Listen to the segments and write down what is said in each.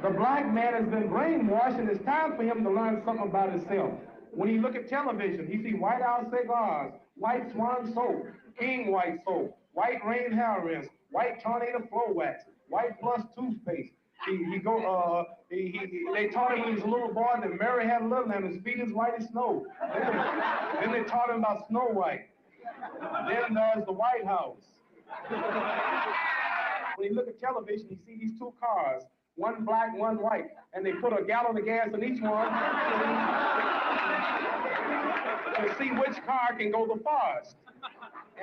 The black man has been brainwashed, and it's time for him to learn something about himself. When he look at television, he see White House cigars, White Swan soap, King White soap, White Rain hair rinse, White Tornado floor wax, White Plus toothpaste. They taught him when he was a little boy that Mary had a little and his feet as white as snow. Then they taught him about Snow White. Then there's the White House. When you look at television, you see these two cars, one black, one white, and they put a gallon of gas in each one to see which car can go the farthest.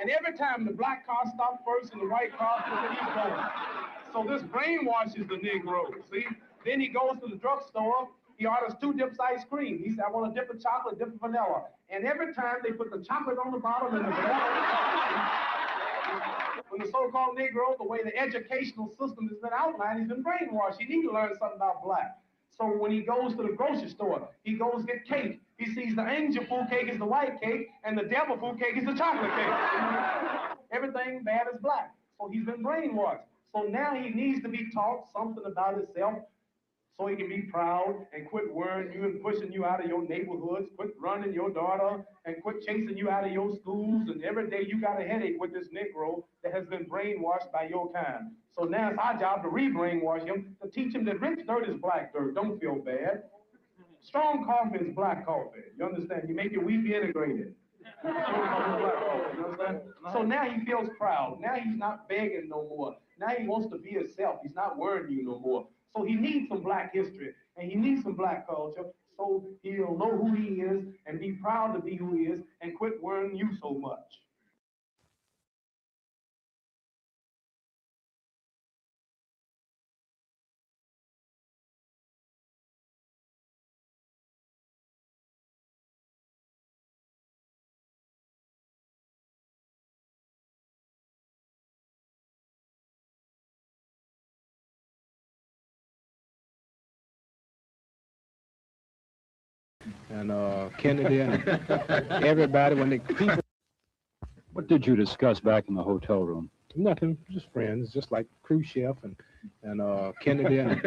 And every time the black car stops first and the white car keeps going. So this brainwashes the Negro, see? Then he goes to the drugstore, he orders 2 dips ice cream. He said, I want a dip of chocolate, dip of vanilla. And every time they put the chocolate on the bottom and the vanilla on the top. When the so-called Negro, the way the educational system has been outlined, he's been brainwashed. He needs to learn something about black. So when he goes to the grocery store, he goes get cake. He sees the angel food cake is the white cake, and the devil food cake is the chocolate cake. Everything bad is black. So he's been brainwashed. So now he needs to be taught something about himself so he can be proud and quit worrying you and pushing you out of your neighborhoods, quit running your daughter, and quit chasing you out of your schools. And every day you got a headache with this Negro that has been brainwashed by your kind. So now it's our job to re-brainwash him, to teach him that rich dirt is black dirt. Don't feel bad. Strong coffee is black coffee. You understand? You make your wheat integrated. So now he feels proud. Now he's not begging no more. Now he wants to be himself. He's not worrying you no more. So he needs some black history, and he needs some black culture, so he'll know who he is and be proud to be who he is and quit worrying you so much. And Kennedy and everybody, when they people. What did you discuss back in the hotel room? Nothing, just friends, just like Khrushchev and Kennedy and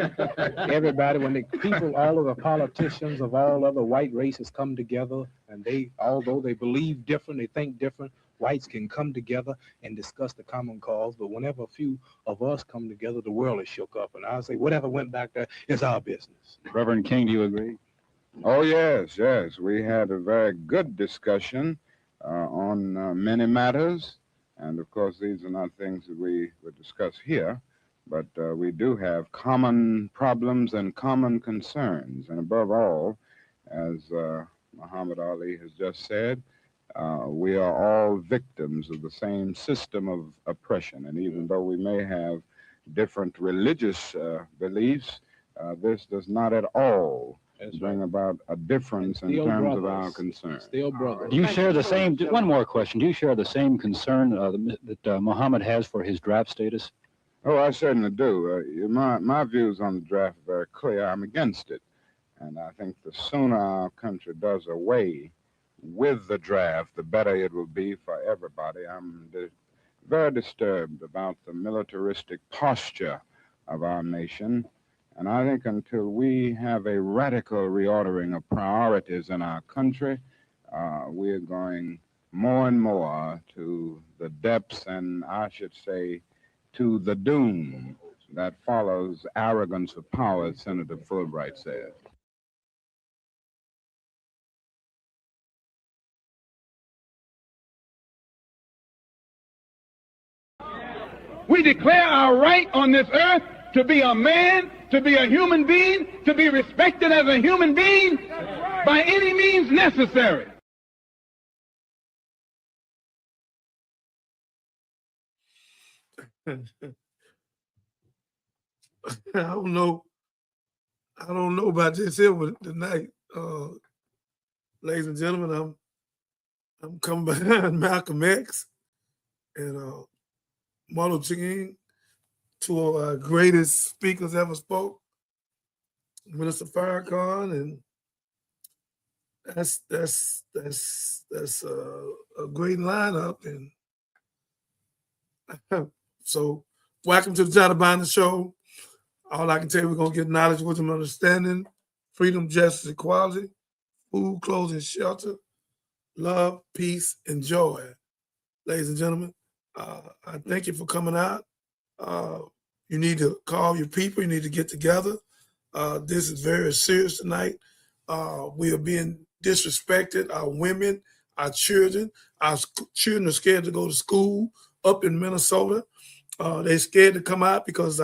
everybody. When the people, all of the politicians of all other white races come together, and they, although they believe different, they think different, whites can come together and discuss the common cause. But whenever a few of us come together, the world is shook up. And I say, whatever went back there is our business. Reverend King, do you agree? Oh, yes, yes. We had a very good discussion on many matters. And, of course, these are not things that we would discuss here, but we do have common problems and common concerns. And above all, as Muhammad Ali has just said, we are all victims of the same system of oppression. And even though we may have different religious beliefs, this does not at all bring about a difference in terms of our concern. Still brothers. Do you share the same, one more question, do you share the same concern that Muhammad has for his draft status? Oh, I certainly do. My views on the draft are very clear. I'm against it. And I think the sooner our country does away with the draft, the better it will be for everybody. I'm very disturbed about the militaristic posture of our nation. And I think until we have a radical reordering of priorities in our country, we are going more and more to the depths and, I should say, to the doom that follows arrogance of power, as Senator Fulbright said. We declare our right on this earth to be a man, to be a human being, to be respected as a human being by any means necessary. I don't know. I don't know about this here tonight, ladies and gentlemen. I'm coming behind Malcolm X and Martin Luther King, two of our greatest speakers ever spoke, Minister Farrakhan, and that's a great lineup. And so, welcome to the Johnny Binder Show. All I can tell you, we're gonna get knowledge, wisdom, understanding, freedom, justice, equality, food, clothing, shelter, love, peace, and joy. Ladies and gentlemen, I thank you for coming out. You need to call your people. You need to get together. This is very serious tonight. We are being disrespected. Our women, our children are scared to go to school up in Minnesota. They're scared to come out because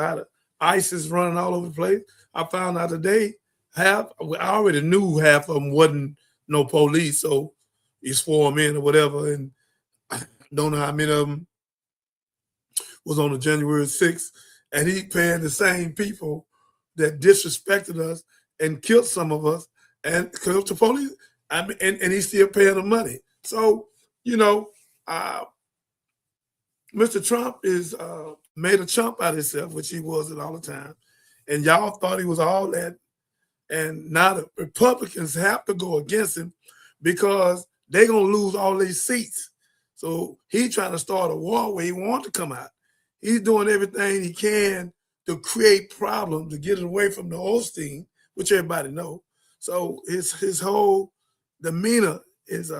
ISIS running all over the place. I found out today, I already knew half of them wasn't no police, so you swore them in or whatever, and I don't know how many of them was on the January 6th, and he paying the same people that disrespected us and killed some of us and killed the police, and he's still paying them money. So, Mr. Trump is made a chump out of himself, which he wasn't all the time, and y'all thought he was all that, and now the Republicans have to go against him because they're going to lose all these seats. So he's trying to start a war where he wants to come out. He's doing everything he can to create problems, to get it away from the Holstein, which everybody knows. So his whole demeanor is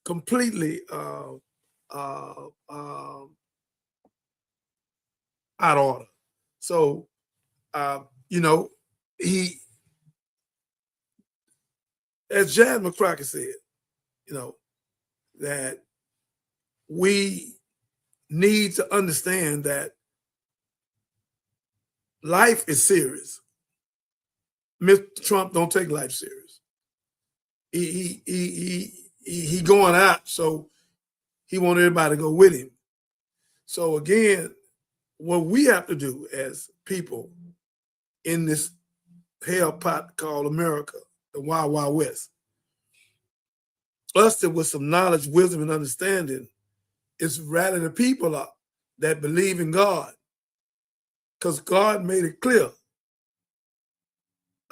completely out of order. So, he, as Jan McCracken said, that we need to understand that life is serious. Mr. Trump don't take life serious. He going out, so he want everybody to go with him. So again, what we have to do as people in this hell pot called America, the Wild Wild West, us that with some knowledge, wisdom, and understanding, is rally the people up that believe in God. Because God made it clear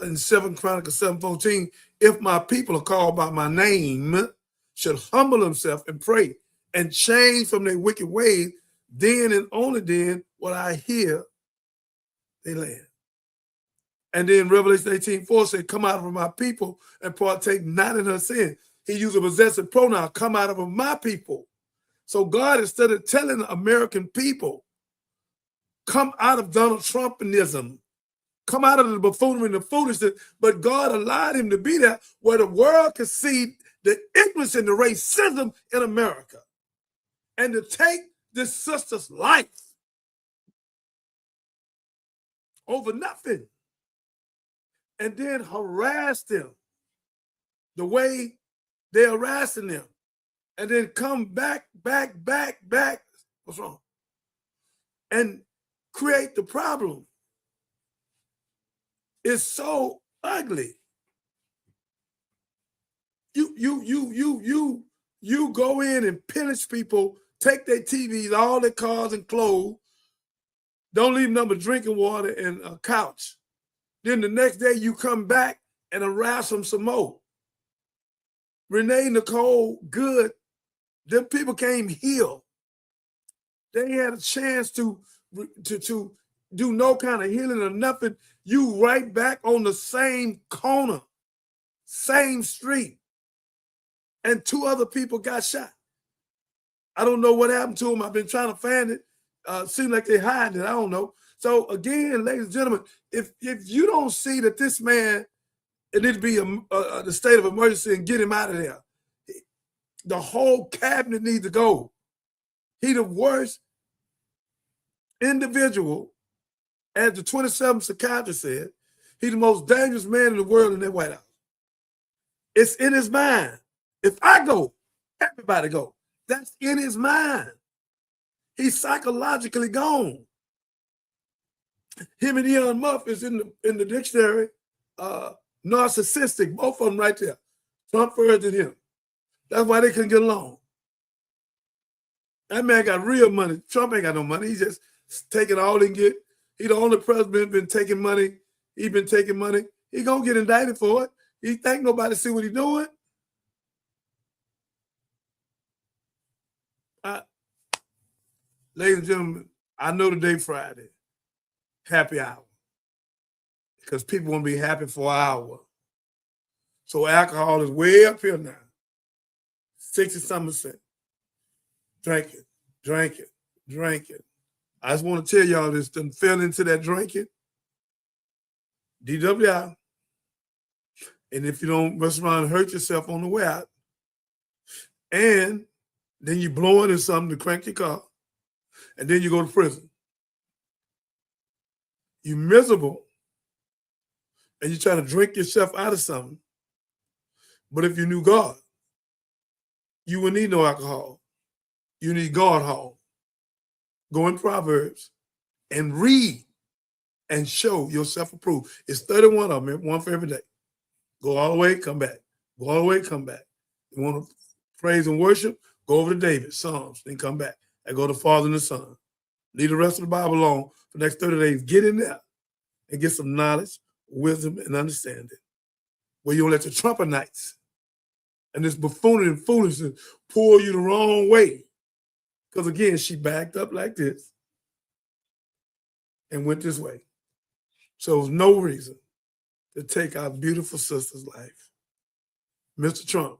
in 2 Chronicles 7:14, if my people are called by my name, should humble themselves and pray and change from their wicked ways, then and only then will I hear they land. And then Revelation 18:4 said, come out of my people and partake not in her sin. He used a possessive pronoun, come out of my people. So God, instead of telling the American people, come out of Donald Trumpism, come out of the buffoonery and the foolishness, but God allowed him to be there where the world could see the ignorance and the racism in America, and to take this sister's life over nothing, and then harass them the way they're harassing them, and then come back, what's wrong? And create the problem. It's so ugly. You go in and pillage people, take their TVs, all their cars and clothes, don't leave them but drinking water and a couch. Then the next day you come back and harass them some more. Renee Nicole Good, them people came heal. They had a chance to do no kind of healing or nothing. You right back on the same corner, same street, and 2 other people got shot. I don't know what happened to them. I've been trying to find it. Seems like they're hiding it. I don't know. So again, ladies and gentlemen, if you don't see that this man, it needs to be the state of emergency and get him out of there, the whole cabinet needs to go. He the worst individual, as the 27th psychiatrist said, he's the most dangerous man in the world in that White House. It's in his mind. If I go, everybody go. That's in his mind. He's psychologically gone. Him and Elon Musk is in the dictionary. Narcissistic, both of them right there. Trump first than him. That's why they couldn't get along. That man got real money. Trump ain't got no money. He's just taking all he can get. He the only president been taking money. He been taking money. He gonna get indicted for it. He think nobody see what he doing. Ladies and gentlemen, I know today Friday, happy hour. Because people want to be happy for an hour. So alcohol is way up here now. 60-something%. Drink it, drink it, drink it. I just want to tell y'all this, done fell into that drinking. DWI. And if you don't mess around and hurt yourself on the way out, and then you blow into something to crank your car, and then you go to prison. You're miserable, and you're trying to drink yourself out of something. But if you knew God, you wouldn't need no alcohol. You need God hall. Go in Proverbs and read and show yourself approved. It's 31 of them, one for every day. Go all the way, come back. Go all the way, come back. You want to praise and worship? Go over to David, Psalms, then come back. And go to Father and the Son. Leave the rest of the Bible alone for the next 30 days. Get in there and get some knowledge, wisdom, and understanding. Where you don't let the trumpetites and this buffoonery and foolishness pull you the wrong way. Because again, she backed up like this and went this way. So there's no reason to take our beautiful sister's life. Mr. Trump,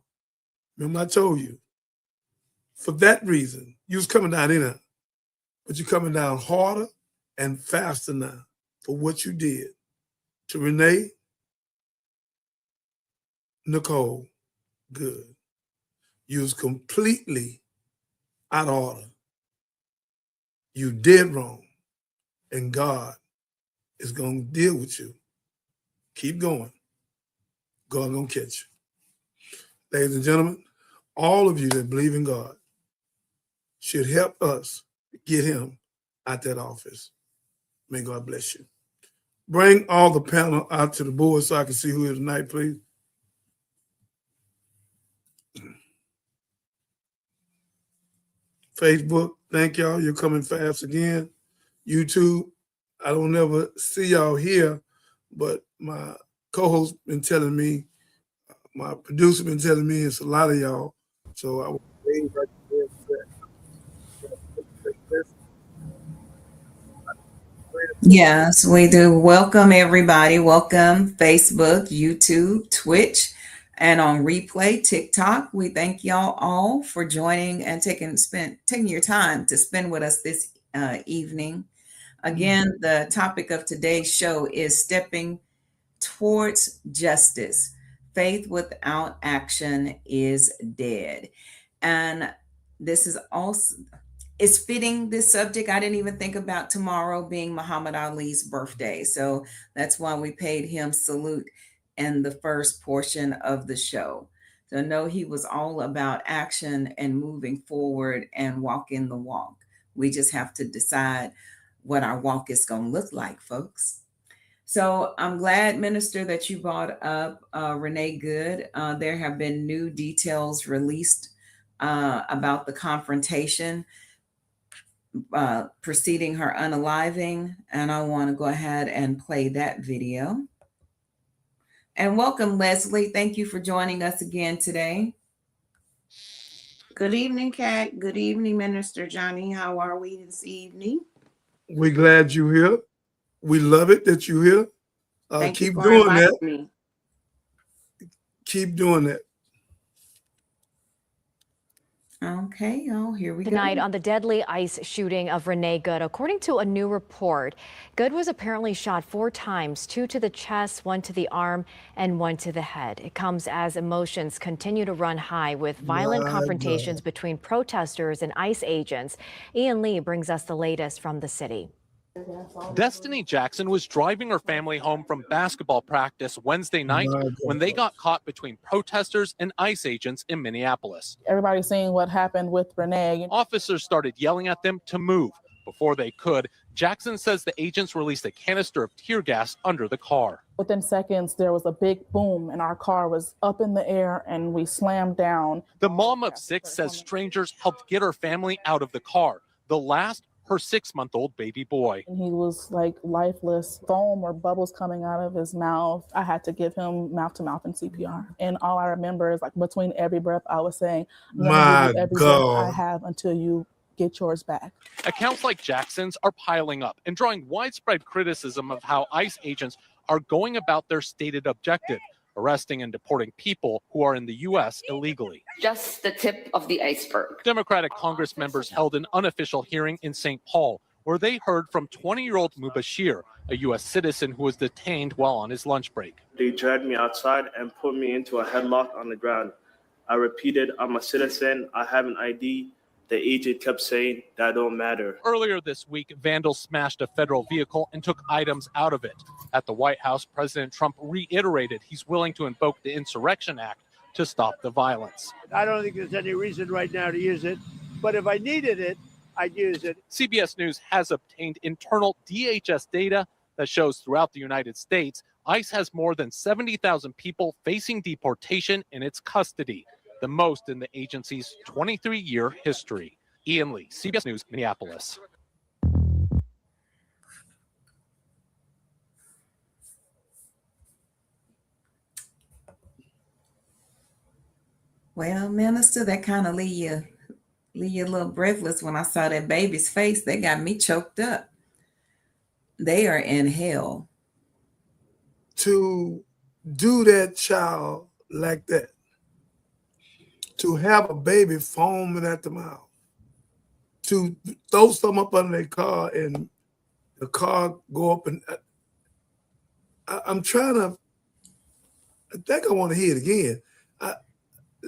remember I told you, for that reason, you was coming down in her, but you're coming down harder and faster now for what you did to Renee Nicole Good. You was completely out of order. You did wrong. And God is going to deal with you. Keep going. God going to catch you. Ladies and gentlemen, all of you that believe in God should help us get him out that office. May God bless you. Bring all the panel out to the board so I can see who is tonight, please. Facebook, thank y'all. You're coming fast again. YouTube, I don't ever see y'all here, but my co-host been telling me, my producer been telling me it's a lot of y'all. So I will wait right there for that. Yes, we do. Welcome everybody. Welcome Facebook, YouTube, Twitch, and on replay, TikTok. We thank y'all all for joining and taking your time to spend with us this evening. Again, the topic of today's show is stepping towards justice. Faith without action is dead. And this is also, it's fitting, this subject. I didn't even think about tomorrow being Muhammad Ali's birthday. So that's why we paid him salute in the first portion of the show. So no, he was all about action and moving forward and walking the walk. We just have to decide what our walk is going to look like, folks. So I'm glad, Minister, that you brought up Renee Good. There have been new details released about the confrontation preceding her unaliving, and I want to go ahead and play that video. And welcome, Leslie. Thank you for joining us again today. Good evening, Kat. Good evening, Minister Johnny. How are we this evening? We're glad you're here. We love it that you're here. Thank keep you for doing inviting that. me. Keep doing that. Okay, y'all, here we go. Tonight on the deadly ICE shooting of Renee Good. According to a new report, Good was apparently shot 4 times, 2 to the chest, 1 to the arm, and 1 to the head. It comes as emotions continue to run high with violent confrontations between protesters and ICE agents. Ian Lee brings us the latest from the city. Destiny Jackson was driving her family home from basketball practice Wednesday night when they got caught between protesters and ICE agents in Minneapolis. Everybody's seeing what happened with Renee. Officers started yelling at them to move. Before they could, Jackson says the agents released a canister of tear gas under the car. Within seconds, there was a big boom and our car was up in the air and we slammed down. The mom of 6 says strangers helped get her family out of the car. The last, her 6-month-old baby boy. And he was like lifeless, foam or bubbles coming out of his mouth. I had to give him mouth-to-mouth and CPR. And all I remember is like between every breath, I was saying, I'm gonna give you every breath I have until you get yours back. Accounts like Jackson's are piling up and drawing widespread criticism of how ICE agents are going about their stated objective, arresting and deporting people who are in the U.S. illegally. Just the tip of the iceberg. Democratic Congress members held an unofficial hearing in St. Paul, where they heard from 20-year-old Mubashir, a U.S. citizen who was detained while on his lunch break. They dragged me outside and put me into a headlock on the ground. I repeated, I'm a citizen, I have an ID. The agent kept saying, that don't matter. Earlier this week, vandals smashed a federal vehicle and took items out of it. At the White House, President Trump reiterated he's willing to invoke the Insurrection Act to stop the violence. I don't think there's any reason right now to use it, but if I needed it, I'd use it. CBS News has obtained internal DHS data that shows throughout the United States, ICE has more than 70,000 people facing deportation in its custody, the most in the agency's 23-year history. Ian Lee, CBS News, Minneapolis. Well, Minister, that kind of leave you a little breathless. When I saw that baby's face, they got me choked up. They are in hell. To do that child like that, to have a baby foaming at the mouth, to throw something up under their car and the car go up, and I'm trying to, I think I want to hear it again.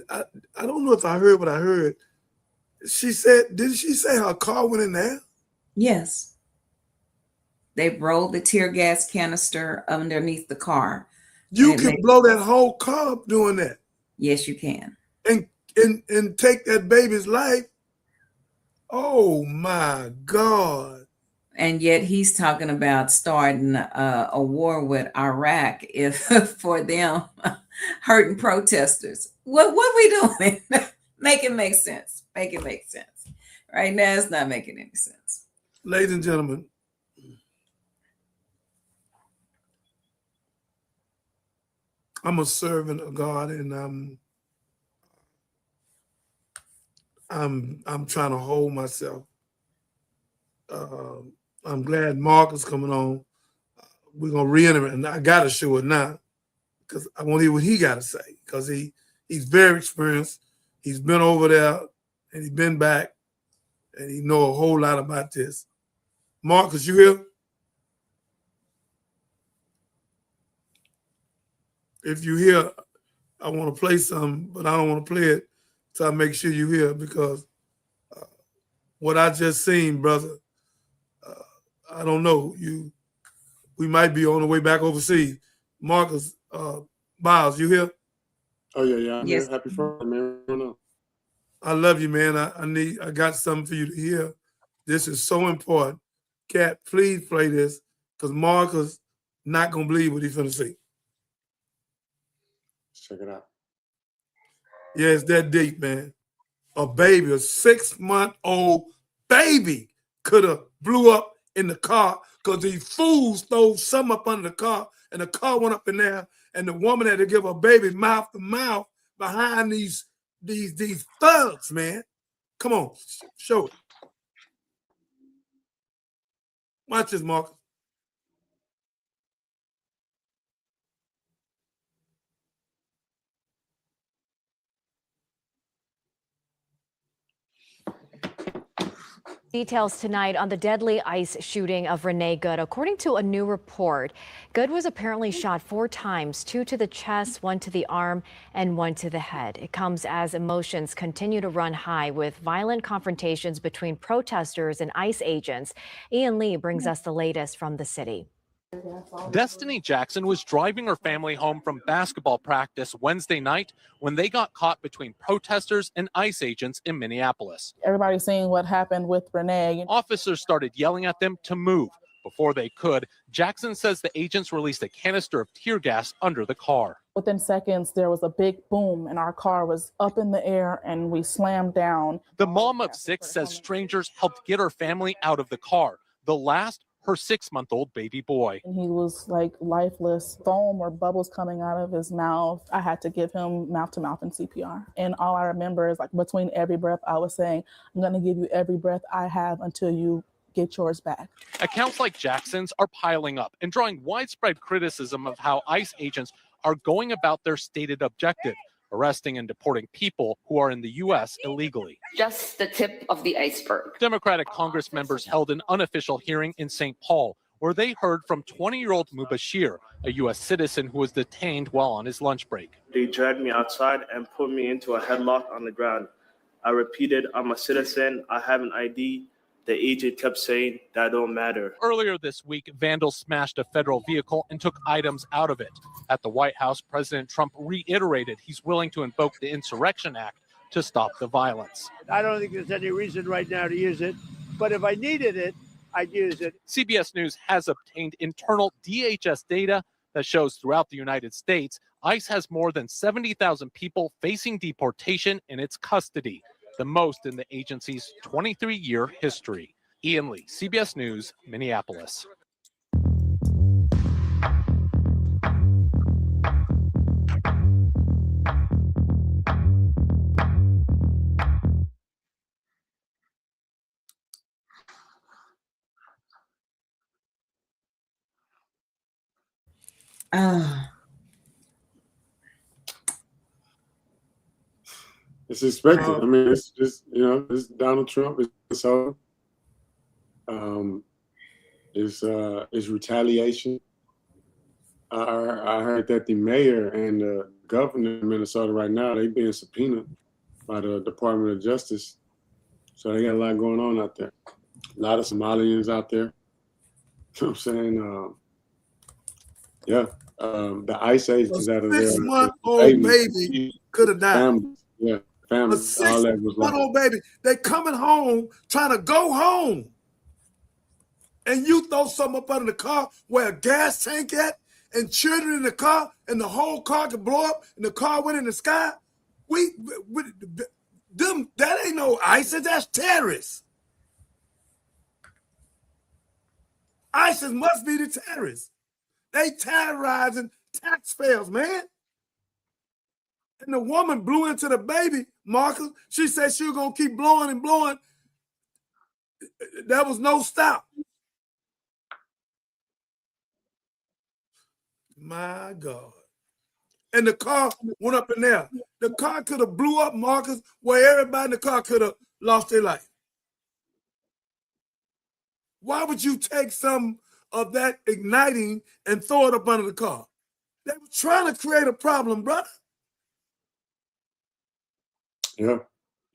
I don't know if I heard what I heard. She said, didn't she say her car went in there? Yes. They rolled the tear gas canister underneath the car. You can blow that whole car up doing that. Yes, you can. And take that baby's life. Oh my God. And yet he's talking about starting a war with Iraq if for them hurting protesters. What we doing? Make it make sense. Make it make sense. Right now, it's not making any sense. Ladies and gentlemen, I'm a servant of God, and I'm trying to hold myself. I'm glad Mark is coming on. We're gonna reiterate, and I gotta show it now because I want to hear what he got to say, because he's very experienced. He's been over there and he's been back, and he know a whole lot about this. Marcus, you here? If you hear, I want to play something, but I don't want to play it, so I make sure you hear, because what I just seen, brother, I don't know. We might be on the way back overseas. Marcus, Miles, you here? Oh yeah, I'm Yes. here. Happy Friday, man. I love you, man. I got something for you to hear. This is so important. Kat, please play this, because Marcus not gonna believe what he's gonna see. Check it out. Yeah, it's that deep, man. A baby, a 6-month-old baby, could have blew up in the car because these fools throw something up under the car, and the car went up in there, and the woman had to give her baby mouth to mouth behind these thugs, man. Come on, show it. Watch this, Marcus. Details tonight on the deadly ICE shooting of Renee Good. According to a new report, Good was apparently shot 4 times, 2 to the chest, 1 to the arm, and 1 to the head. It comes as emotions continue to run high with violent confrontations between protesters and ICE agents. Ian Lee brings us the latest from the city. Destiny Jackson was driving her family home from basketball practice Wednesday night when they got caught between protesters and ICE agents in Minneapolis. Everybody's seeing what happened with Renee. Officers started yelling at them to move. Before they could, Jackson says the agents released a canister of tear gas under the car. Within seconds, there was a big boom and our car was up in the air and we slammed down. The mom of 6 says strangers helped get her family out of the car. The last, her 6-month-old baby boy. And he was like lifeless, foam or bubbles coming out of his mouth. I had to give him mouth-to-mouth and CPR. And all I remember is like between every breath, I was saying, I'm going to give you every breath I have until you get yours back. Accounts like Jackson's are piling up and drawing widespread criticism of how ICE agents are going about their stated objective, arresting and deporting people who are in the U.S. illegally. Just the tip of the iceberg. Democratic Congress members held an unofficial hearing in St. Paul, where they heard from 20-year-old Mubashir, a U.S. citizen who was detained while on his lunch break. They dragged me outside and put me into a headlock on the ground. I repeated, I'm a citizen, I have an ID. The agent kept saying, that don't matter. Earlier this week, vandals smashed a federal vehicle and took items out of it. At the White House, President Trump reiterated he's willing to invoke the Insurrection Act to stop the violence. I don't think there's any reason right now to use it, but if I needed it, I'd use it. CBS News has obtained internal DHS data that shows throughout the United States, ICE has more than 70,000 people facing deportation in its custody, the most in the agency's 23-year history. Ian Lee, CBS News, Minneapolis. It's expected. I mean, it's just, it's Donald Trump. It's so. It's retaliation. I heard that the mayor and the governor of Minnesota right now, they being subpoenaed by the Department of Justice. So they got a lot going on out there. A lot of Somalians out there. You know what I'm saying? The ICE agents that are there. A 6-month-old baby could have died. Families, yeah, A families. All that was like. 6-month-old baby. They coming home, trying to go home. And you throw something up under the car where a gas tank at, and children in the car, and the whole car could blow up, and the car went in the sky. That ain't no ISIS, that's terrorists. ISIS must be the terrorists. They terrorizing taxpayers, man. And the woman blew into the baby, Marcus. She said she was going to keep blowing and blowing. There was no stop. My God. And the car went up in there. The car could have blew up, Marcus, where everybody in the car could have lost their life. Why would you take some of that igniting and throw it up under the car? They were trying to create a problem, brother. Yeah.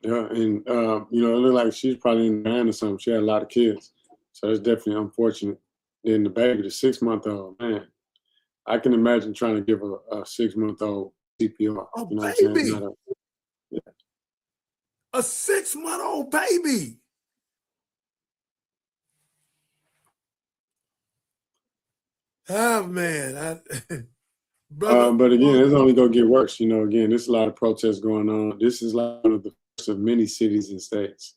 And, it looked like she's probably in the band or something. She had a lot of kids. So it's definitely unfortunate. Then the baby, the 6-month-old, man, I can imagine trying to give a 6-month-old CPR. A you know baby. Yeah. A 6-month-old baby. Oh, man. Brother, But again, it's only going to get worse. Again, there's a lot of protests going on. This is like one of the first of many cities and states.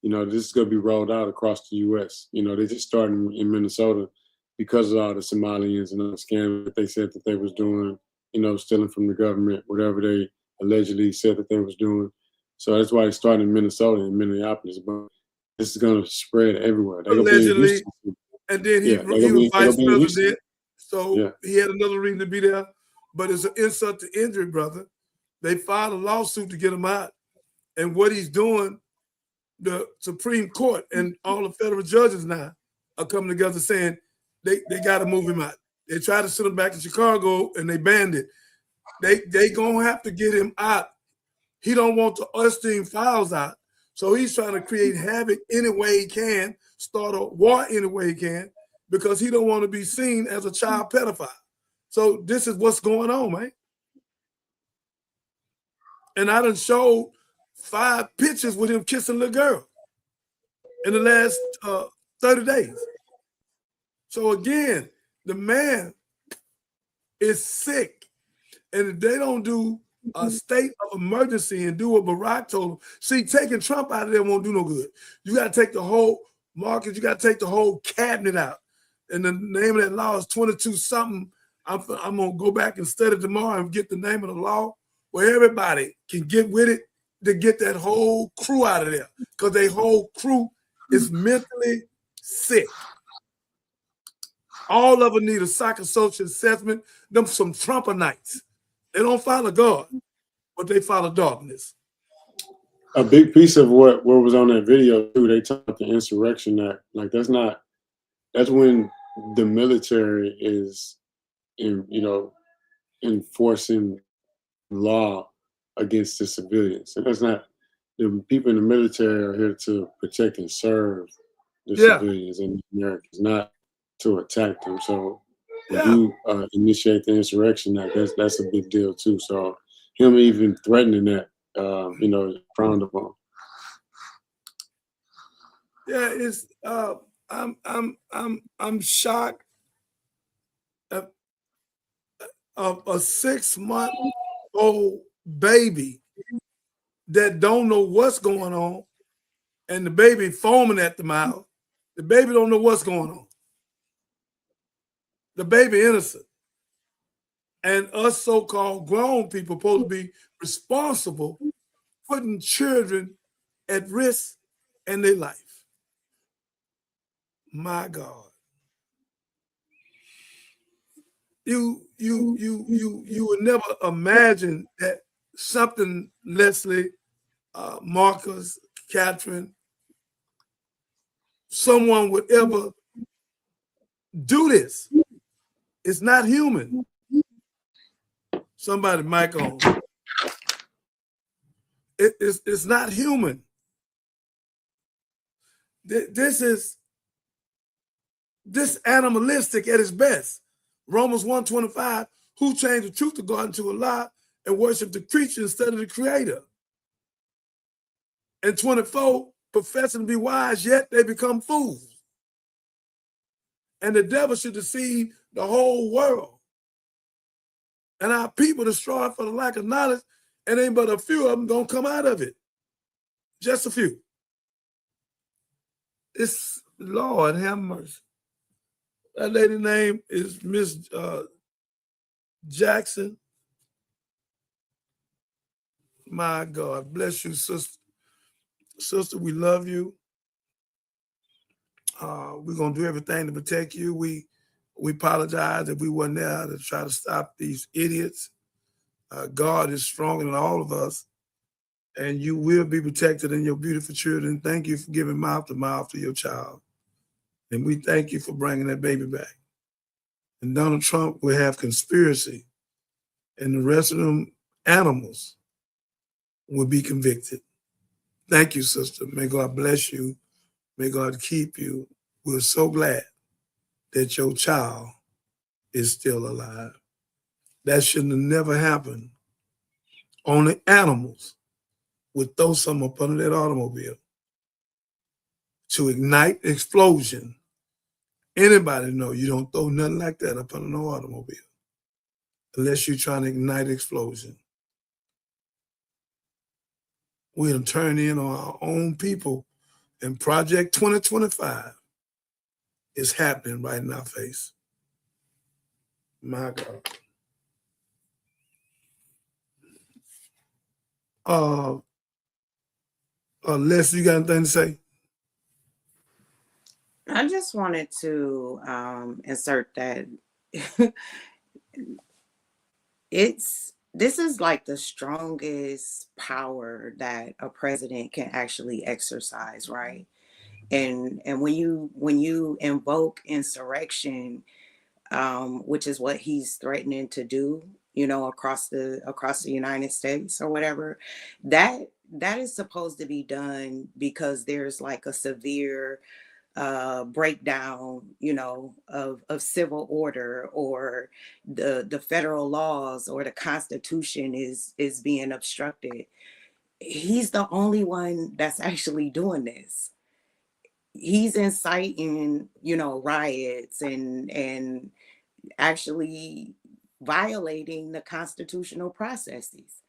This is going to be rolled out across the U.S. They just started in Minnesota because of all the Somalians and the scams that they said that they was doing, stealing from the government, whatever they allegedly said that they was doing. So that's why it started in Minnesota and Minneapolis. But this is going to spread everywhere. Allegedly. And then he was vice president. So he had another reason to be there. But it's an insult to injury, brother. They filed a lawsuit to get him out. And what he's doing the Supreme Court and all the federal judges now are coming together saying they got to move him out. They tried to send him back to Chicago and they banned it. They gonna have to get him out. He don't want the Epstein files out, so he's trying to create havoc any way he can, start a war any way he can, because he don't want to be seen as a child pedophile. So this is what's going on, man. And I done showed 5 pictures with him kissing little girl in the last 30 days. So again, the man is sick. And if they don't do a state of emergency and do what Barack told them, see, taking Trump out of there won't do no good. You got to take the whole market, you got to take the whole cabinet out. And the name of that law is 22-something. I'm going to go back and study tomorrow and get the name of the law where everybody can get with it to get that whole crew out of there, because their whole crew is mentally sick. All of them need a psychosocial assessment. Them some Trumpanites. They don't follow God, but they follow darkness. A big piece of what was on that video too, they talk about the Insurrection Act. Like that's when the military is enforcing law against the civilians. And that's not, the people in the military are here to protect and serve the civilians and Americans, not to attack them. So if you initiate the Insurrection Act, that's a big deal too. So him even threatening that, frowned upon. Yeah, it's I'm shocked of a 6-month-old baby that don't know what's going on, and the baby foaming at the mouth. The baby don't know what's going on. The baby innocent. And us so-called grown people supposed to be responsible, putting children at risk in their life. My God. You would never imagine that something Leslie, Marcus, Catherine, someone would ever do this. It's not human. Somebody mic on. It's not human. This is animalistic at its best. Romans 1:25, who changed the truth of God into a lie and worship the creature instead of the creator. And 24, professing to be wise, yet they become fools. And the devil should deceive the whole world. And our people destroyed for the lack of knowledge, and ain't but a few of them gonna come out of it. Just a few. It's, Lord have mercy. That lady's name is Miss Jackson. My God, bless you, sister. Sister, we love you. We're gonna do everything to protect you. We apologize if we weren't there to try to stop these idiots. God is stronger than all of us, and you will be protected in your beautiful children. Thank you for giving mouth to mouth to your child. And we thank you for bringing that baby back. And Donald Trump will have conspiracy, and the rest of them animals will be convicted. Thank you, sister. May God bless you. May God keep you. We're so glad that your child is still alive. That shouldn't have never happened. Only animals would throw something up under that automobile to ignite explosion. Anybody know you don't throw nothing like that up under no automobile unless you're trying to ignite explosion. We have turned in on our own people, and Project 2025 is happening right in our face. My God. Les, you got anything to say? I just wanted to insert that it's this is like the strongest power that a president can actually exercise, right? And when you invoke insurrection, which is what he's threatening to do, you know, across the United States or whatever, that is supposed to be done because there's like a severe breakdown, you know, of civil order, or the federal laws or the Constitution is being obstructed. He's the only one that's actually doing this. He's inciting, you know, riots and actually violating the constitutional processes.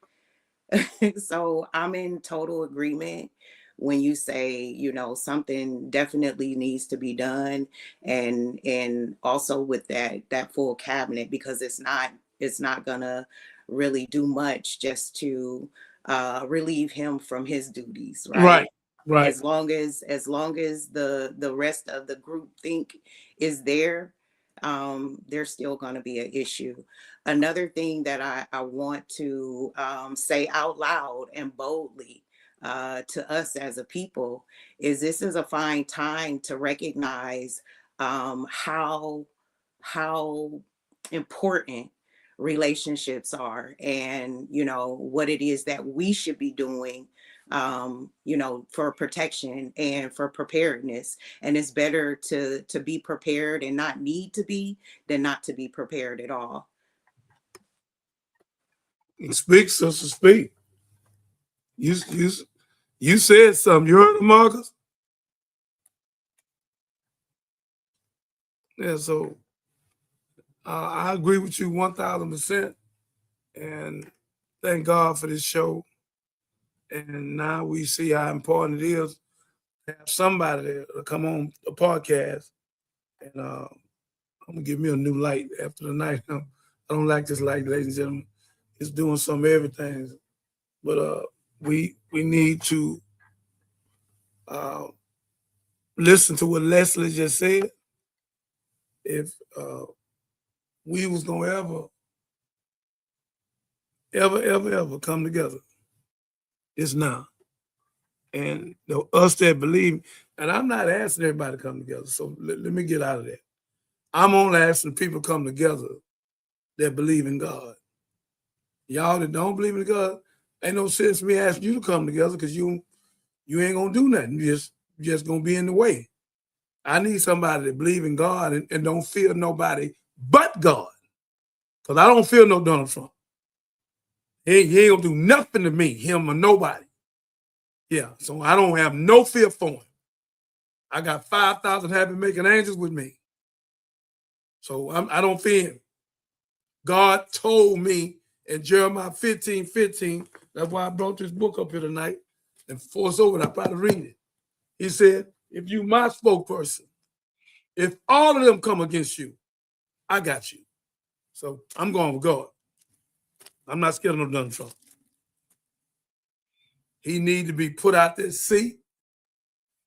So I'm in total agreement when you say, you know, something definitely needs to be done, and also with that full cabinet, because it's not gonna really do much just to relieve him from his duties, right? Right. Right. As long as the rest of the group think is there, there's still going to be an issue. Another thing that I want to say out loud and boldly to us as a people is this is a fine time to recognize how important relationships are, and you know what it is that we should be doing, you know, for protection and for preparedness. And it's better to be prepared and not need to be than not to be prepared at all. Speak, sister, speak. You said something. You heard it, Marcus? Yeah, so I agree with you 1000%. And thank God for this show. And now we see how important it is to have somebody to come on the podcast. And I'm gonna give me a new light after the night. I don't like this light, ladies and gentlemen. It's doing some everything. But we need to listen to what Leslie just said. If we was gonna ever come together, it's now. And us that believe, and I'm not asking everybody to come together, so let me get out of that. I'm only asking people to come together that believe in God. Y'all that don't believe in God, ain't no sense me asking you to come together, because you ain't gonna do nothing. You just gonna be in the way. I need somebody that believe in God and don't fear nobody but God. Because I don't fear no Donald Trump. He ain't gonna do nothing to me, him or nobody. Yeah, so I don't have no fear for him. I got 5,000 happy making angels with me. So I don't fear him. God told me in Jeremiah 15:15, that's why I brought this book up here tonight, and before it's over, I probably read it. He said, if you my spokesperson, if all of them come against you, I got you. So I'm going with God. I'm not scared of no Donald Trump. He need to be put out that seat.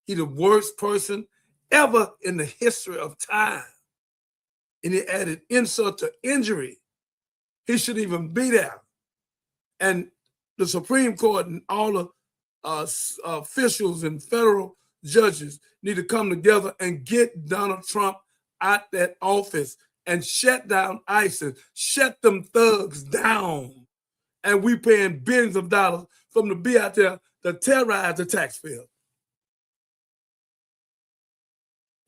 He the worst person ever in the history of time. And he added insult to injury. He shouldn't even be there. And the Supreme Court and all the officials and federal judges need to come together and get Donald Trump out that office and shut down ISIS, shut them thugs down. And we paying billions of dollars for them to be out there to terrorize the taxpayer.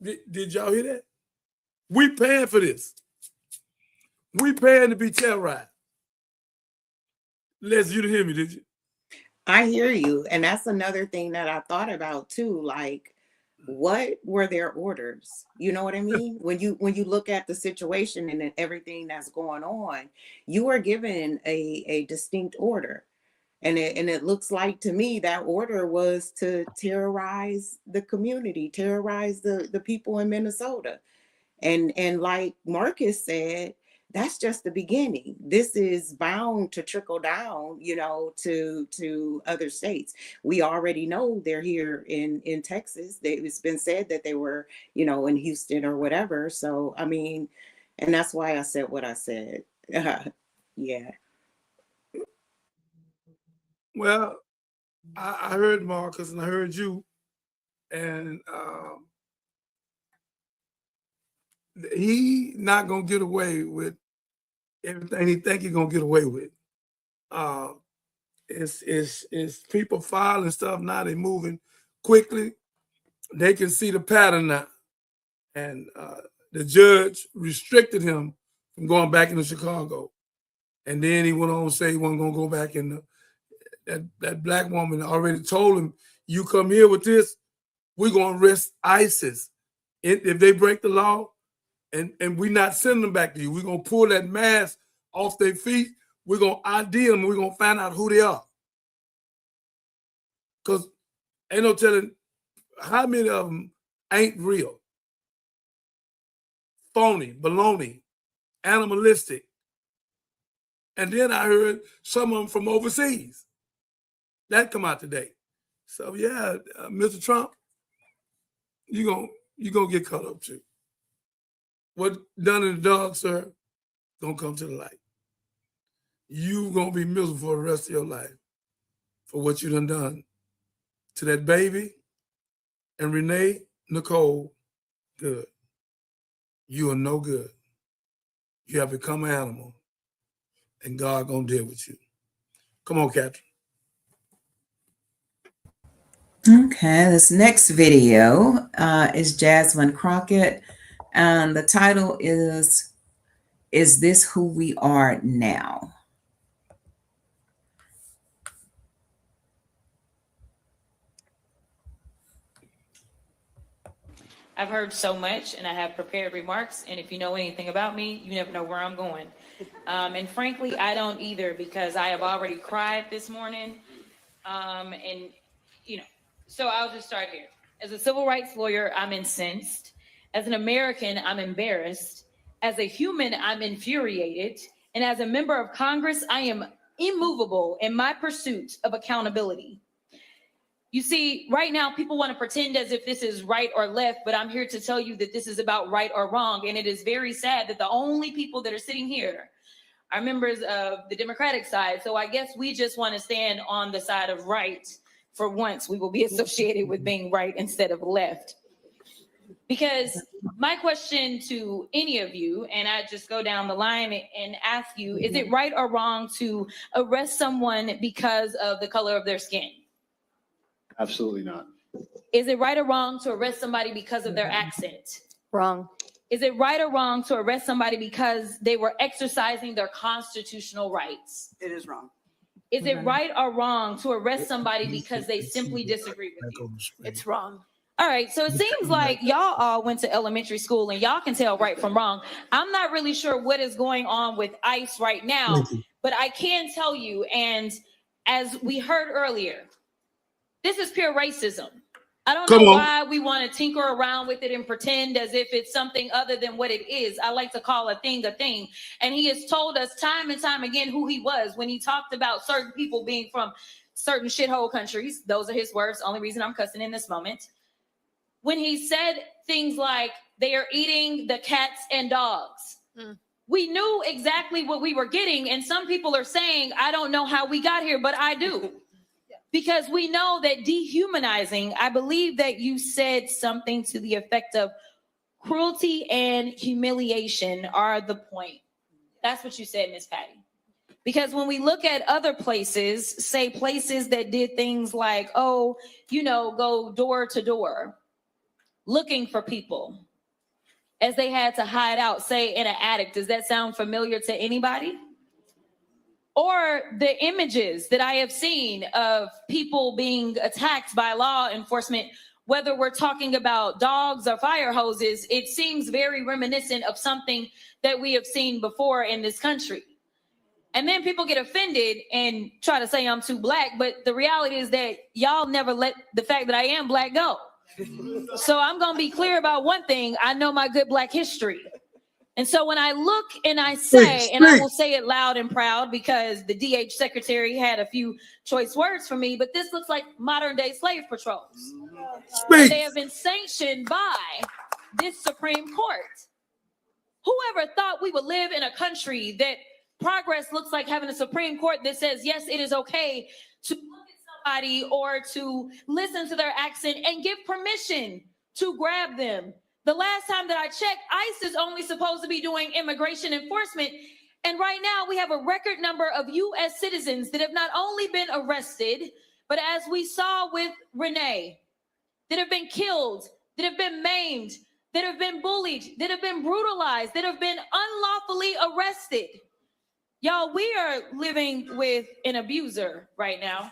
Did y'all hear that? We paying for this. We paying to be terrorized. Les, you didn't hear me, did you? I hear you. And that's another thing that I thought about too. Like, what were their orders? You know what I mean? When you look at the situation and then everything that's going on, you are given a distinct order. And it looks like to me that order was to terrorize the community, terrorize the people in Minnesota. And like Marcus said, that's just the beginning. This is bound to trickle down, you know, to other states. We already know they're here in Texas. It's been said that they were, you know, in Houston or whatever. So I mean, and that's why I said what I said. Yeah. Well, I heard Marcus and I heard you, and he not gonna get away with everything he think he gonna get away with. It's people filing stuff now. They moving quickly. They can see the pattern now, and the judge restricted him from going back into Chicago. And then he went on to say he wasn't gonna go back in. That black woman already told him, "You come here with this, we're gonna arrest ISIS if they break the law, and we're not sending them back to you. We're gonna pull that mask off their feet. We're gonna ID them. We're gonna find out who they are. Cause ain't no telling how many of them ain't real, phony, baloney, animalistic." And then I heard some of them from overseas. That come out today. So yeah, Mr. Trump, you gonna get caught up too. What done in the dark, sir, gonna come to the light. You gonna be miserable for the rest of your life for what you done to that baby and Renee Nicole Good. You are no good. You have become an animal, and God gonna deal with you. Come on, Catherine. Okay, this next video is Jasmine Crockett, and the title is This Who We Are Now? I've heard so much and I have prepared remarks, and if you know anything about me, you never know where I'm going. And frankly, I don't either, because I have already cried this morning. And, you know, so I'll just start here. As a civil rights lawyer, I'm incensed. As an American, I'm embarrassed. As a human, I'm infuriated. And as a member of Congress, I am immovable in my pursuit of accountability. You see, right now, people want to pretend as if this is right or left, but I'm here to tell you that this is about right or wrong. And it is very sad that the only people that are sitting here are members of the Democratic side. So I guess we just want to stand on the side of right. For once, we will be associated with being right instead of left. Because my question to any of you, and I just go down the line and ask you, is it right or wrong to arrest someone because of the color of their skin? Absolutely not. Is it right or wrong to arrest somebody because of their accent? Wrong. Is it right or wrong to arrest somebody because they were exercising their constitutional rights? It is wrong. Is it right or wrong to arrest somebody because they simply disagree with you? It's wrong. All right, so it seems like y'all all went to elementary school and y'all can tell right from wrong. I'm not really sure what is going on with ICE right now, but I can tell you, and as we heard earlier, this is pure racism. I don't know why we want to tinker around with it and pretend as if it's something other than what it is. I like to call a thing. And he has told us time and time again who he was when he talked about certain people being from certain shithole countries. Those are his words. Only reason I'm cussing in this moment. When he said things like they are eating the cats and dogs. We knew exactly what we were getting. And some people are saying, I don't know how we got here, but I do. Because we know that dehumanizing, I believe that you said something to the effect of cruelty and humiliation are the point. That's what you said, Miss Patty. Because when we look at other places, say places that did things like, oh, you know, go door to door, looking for people as they had to hide out, say in an attic. Does that sound familiar to anybody? Or the images that I have seen of people being attacked by law enforcement, whether we're talking about dogs or fire hoses, it seems very reminiscent of something that we have seen before in this country. And then people get offended and try to say I'm too black, but the reality is that y'all never let the fact that I am black go. So I'm going to be clear about one thing. I know my good black history. And so when I look and I say, and I will say it loud and proud because the DH secretary had a few choice words for me, but this looks like modern day slave patrols. They have been sanctioned by this Supreme Court. Whoever thought we would live in a country that progress looks like having a Supreme Court that says, yes, it is okay to look at somebody or to listen to their accent and give permission to grab them. The last time that I checked, ICE is only supposed to be doing immigration enforcement. And right now we have a record number of U.S. citizens that have not only been arrested, but as we saw with Renee, that have been killed, that have been maimed, that have been bullied, that have been brutalized, that have been unlawfully arrested. Y'all, we are living with an abuser right now.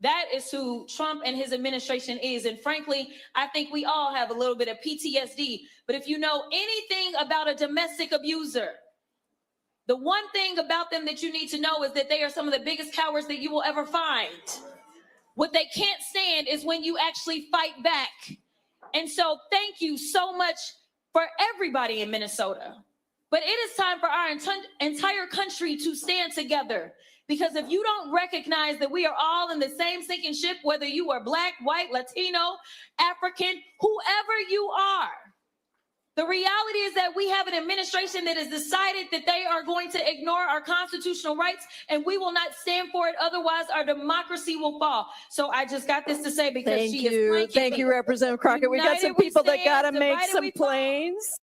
That is who Trump and his administration is. And frankly, I think we all have a little bit of PTSD. But if you know anything about a domestic abuser, the one thing about them that you need to know is that they are some of the biggest cowards that you will ever find. What they can't stand is when you actually fight back. And so thank you so much for everybody in Minnesota. But it is time for our entire country to stand together. Because if you don't recognize that we are all in the same sinking ship, whether you are Black, white, Latino, African, whoever you are, the reality is that we have an administration that has decided that they are going to ignore our constitutional rights, and we will not stand for it. Otherwise, our democracy will fall. So I just got this to say because Thank she you. is blanking. Thank you, Representative Crockett. We got some United we people that stand, got to make divided some we fall. planes.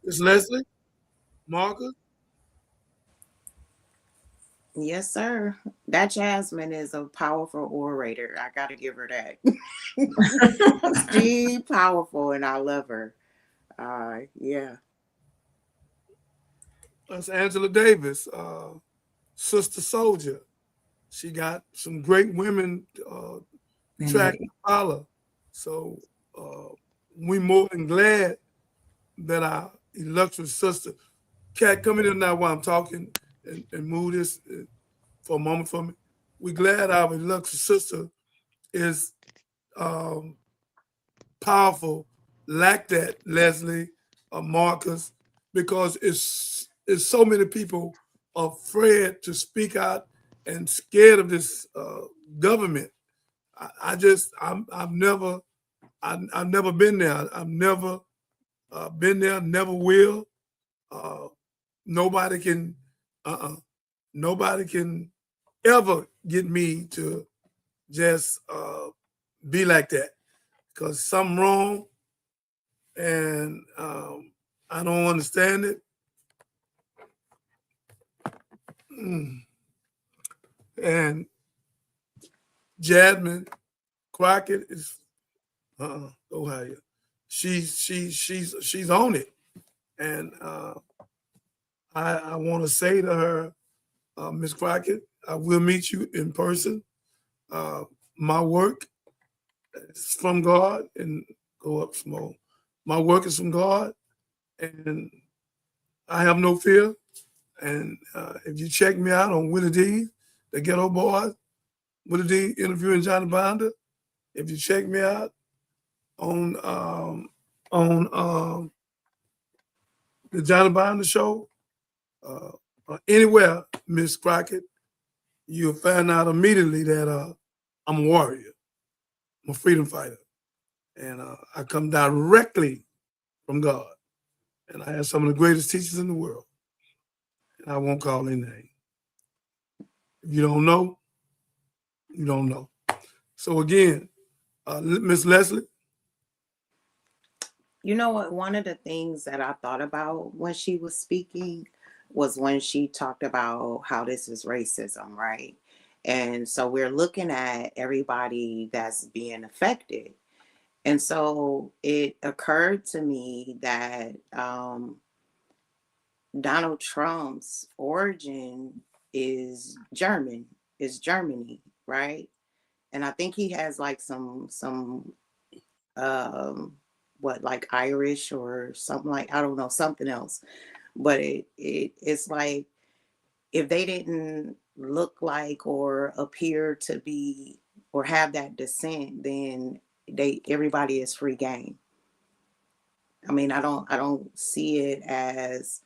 Miss Leslie, Marcus. Yes, sir. That Jasmine is a powerful orator. I got to give her that. She powerful, and I love her. Yeah. That's Angela Davis, Sister Soldier. She got some great women track to follow. So we more than glad that our illustrious sister, Kat, come in here now while I'm talking and move this for a moment for me. We're glad our illustrious sister is powerful like that, Leslie, Marcus, because it's so many people afraid to speak out and scared of this government. I've never been there. I've never been there. Never will. Nobody can ever get me to just be like that because something wrong and I don't understand it. And Jasmine Crockett is go higher. She's on it, and I want to say to her, Miss Crockett, I will meet you in person. My work is from God, and go up small. My work is from God, and I have no fear. And if you check me out on Willie D, the Ghetto Boys, Willie D interviewing Johnny Binder, if you check me out on the Johnny Binder show, anywhere, Miss Crockett, you'll find out immediately that I'm a warrior, I'm a freedom fighter, and I come directly from God, and I have some of the greatest teachers in the world, and I won't call their name. If you don't know, you don't know. So again, Miss Leslie. You know what? One of the things that I thought about when she was speaking was when she talked about how this is racism, right? And so we're looking at everybody that's being affected. And so it occurred to me that Donald Trump's origin is Germany, right? And I think he has like some like Irish or something, like, I don't know, something else. But it's like if they didn't look like or appear to be or have that descent, then everybody is free game. I mean, I don't see it as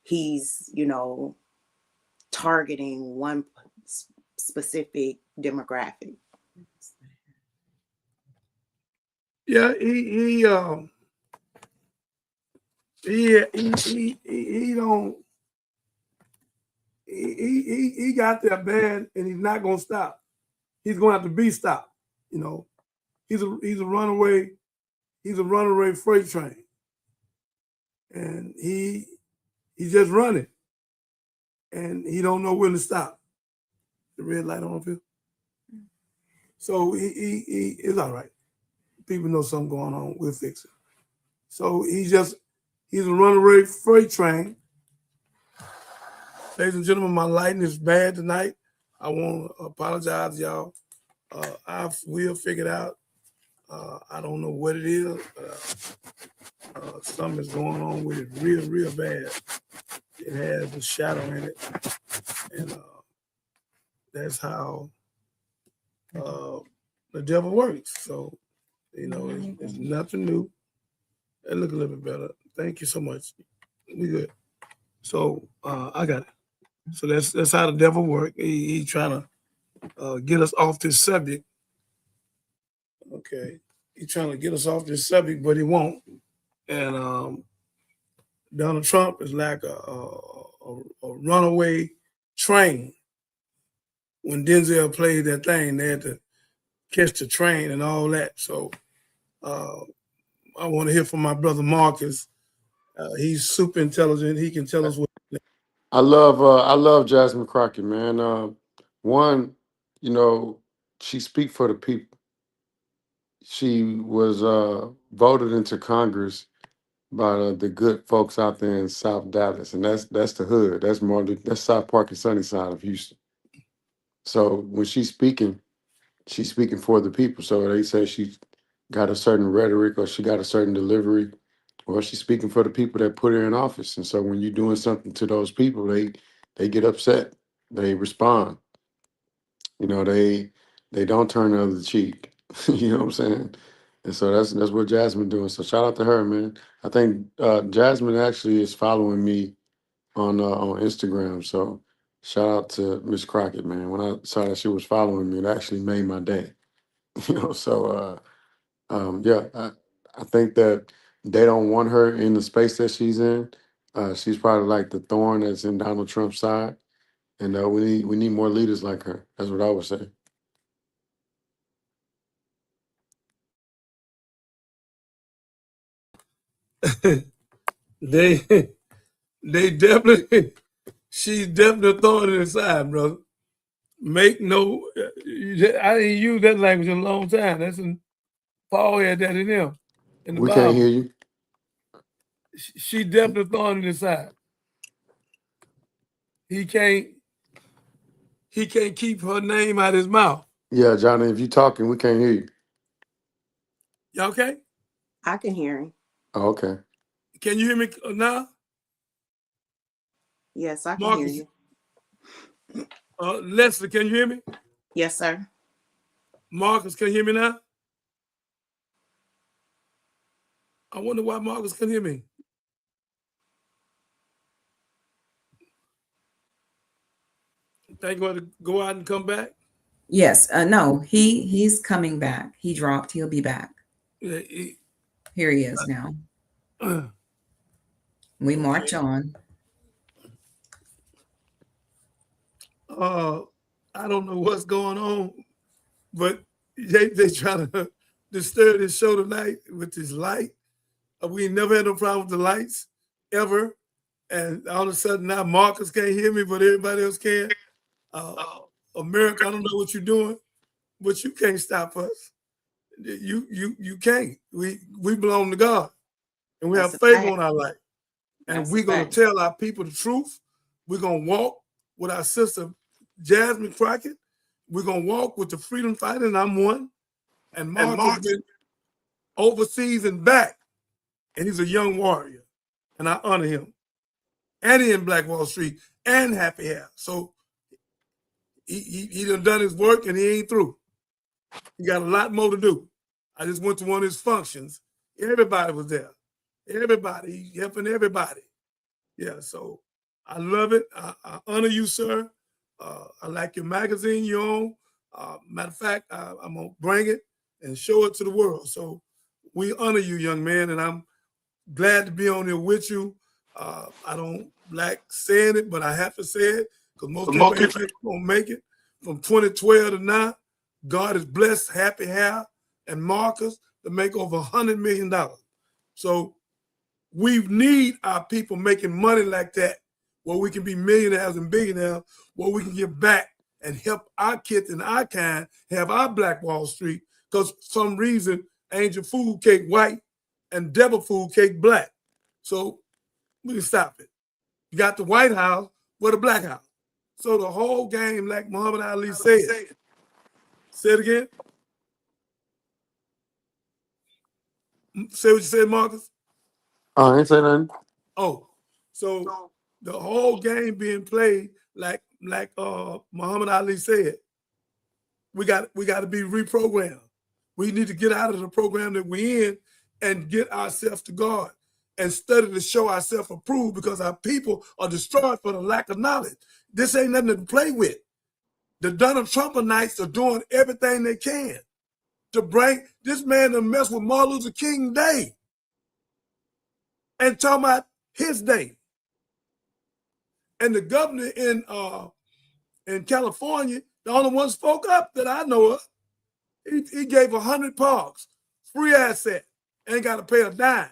he's, you know, targeting one specific demographic. Yeah, he don't he got there bad, and he's not gonna stop. He's gonna have to be stopped. You know, he's a runaway freight train, and he's just running, and he don't know when to stop. The red light on him. So he is all right. People know something going on. We'll fix it. So he's a runaway freight train. Ladies and gentlemen, my lighting is bad tonight. I want to apologize, y'all. I will figure it out. I don't know what it is. Something is going on with it real bad. It has a shadow in it. And that's how the devil works. So, you know, it's nothing new. It look a little bit better. Thank you so much. We good. So I got it. So that's how the devil works. He trying to get us off this subject. Okay. He's trying to get us off this subject, but he won't. And Donald Trump is like a runaway train. When Denzel played that thing, they had to catch the train and all that. So I want to hear from my brother Marcus. He's super intelligent. He can tell us what. I love Jasmine Crockett, man. One, you know, she speak for the people. She was voted into Congress by the good folks out there in South Dallas, and that's the hood. That's South Park and Sunnyside of Houston. So when she's speaking for the people. So they say she's got a certain rhetoric, or she got a certain delivery, or she's speaking for the people that put her in office. And so when you're doing something to those people, they get upset. They respond. You know, they don't turn the other cheek. You know what I'm saying? And so that's what Jasmine doing. So shout out to her, man. I think Jasmine actually is following me on Instagram. So shout out to Miss Crockett, man. When I saw that she was following me, it actually made my day. You know, so yeah, I think that they don't want her in the space that she's in. She's probably like the thorn that's in Donald Trump's side, and we need more leaders like her. That's what I would say. they definitely, she's definitely throwing it aside, brother. Make no, I didn't use that language in a long time. That's in Paul had that in him in the We Bible. can't hear you. She definitely throwing it aside. He can't keep her name out of his mouth. Yeah, Johnny, if you're talking, we can't hear you. Y'all okay? I can hear him. Oh, okay. Can you hear me now? Yes, I can Marcus, hear you. Leslie, can you hear me? Yes, sir. Marcus, can you hear me now? I wonder why Marcus can hear me. Think going to go out and come back? Yes. No, he's coming back. He dropped. He'll be back. Yeah, Here he is now. We march on. I don't know what's going on, but they trying to disturb this show tonight with this light. We never had no problem with the lights ever, and all of a sudden now Marcus can't hear me, but everybody else can. America, I don't know what you're doing, but you can't stop us. You can't. We belong to God, and we have favor on our life, and we're gonna tell our people the truth. We're gonna walk with our sister Jasmine Crockett. We're gonna walk with the freedom fighter, and I'm one. And Mark has been overseas and back, and he's a young warrior, and I honor him. And he in Black Wall Street and Happy Hair. So he done his work, and he ain't through. He got a lot more to do. I just went to one of his functions. Everybody was there. Everybody, he helping everybody. Yeah, so I love it. I honor you, sir. I like your magazine you own. Matter of fact, I'm going to bring it and show it to the world. So we honor you, young man, and I'm glad to be on here with you. I don't like saying it, but I have to say it because most people ain't going to make it. From 2012 to now, God has blessed Happy Hair and Marcus to make over $100 million. So we need our people making money like that, where we can be millionaires and billionaires, where we can give back and help our kids and our kind have our Black Wall Street, because for some reason, Angel Food Cake white and Devil Food Cake black. So we can stop it. You got the White House with the Black House. So the whole game, like Muhammad Ali said. Say it again. Say what you said, Marcus. I ain't say nothing. Oh, so the whole game being played like Muhammad Ali said. We got to be reprogrammed. We need to get out of the program that we're in and get ourselves to God and study to show ourselves approved, because our people are destroyed for the lack of knowledge. This ain't nothing to play with. The Donald Trumpenites are doing everything they can to bring this man to mess with Martin Luther King Day and talking about his day. And the governor in California, the only one spoke up that I know of, he gave 100 parks, free asset, ain't got to pay a dime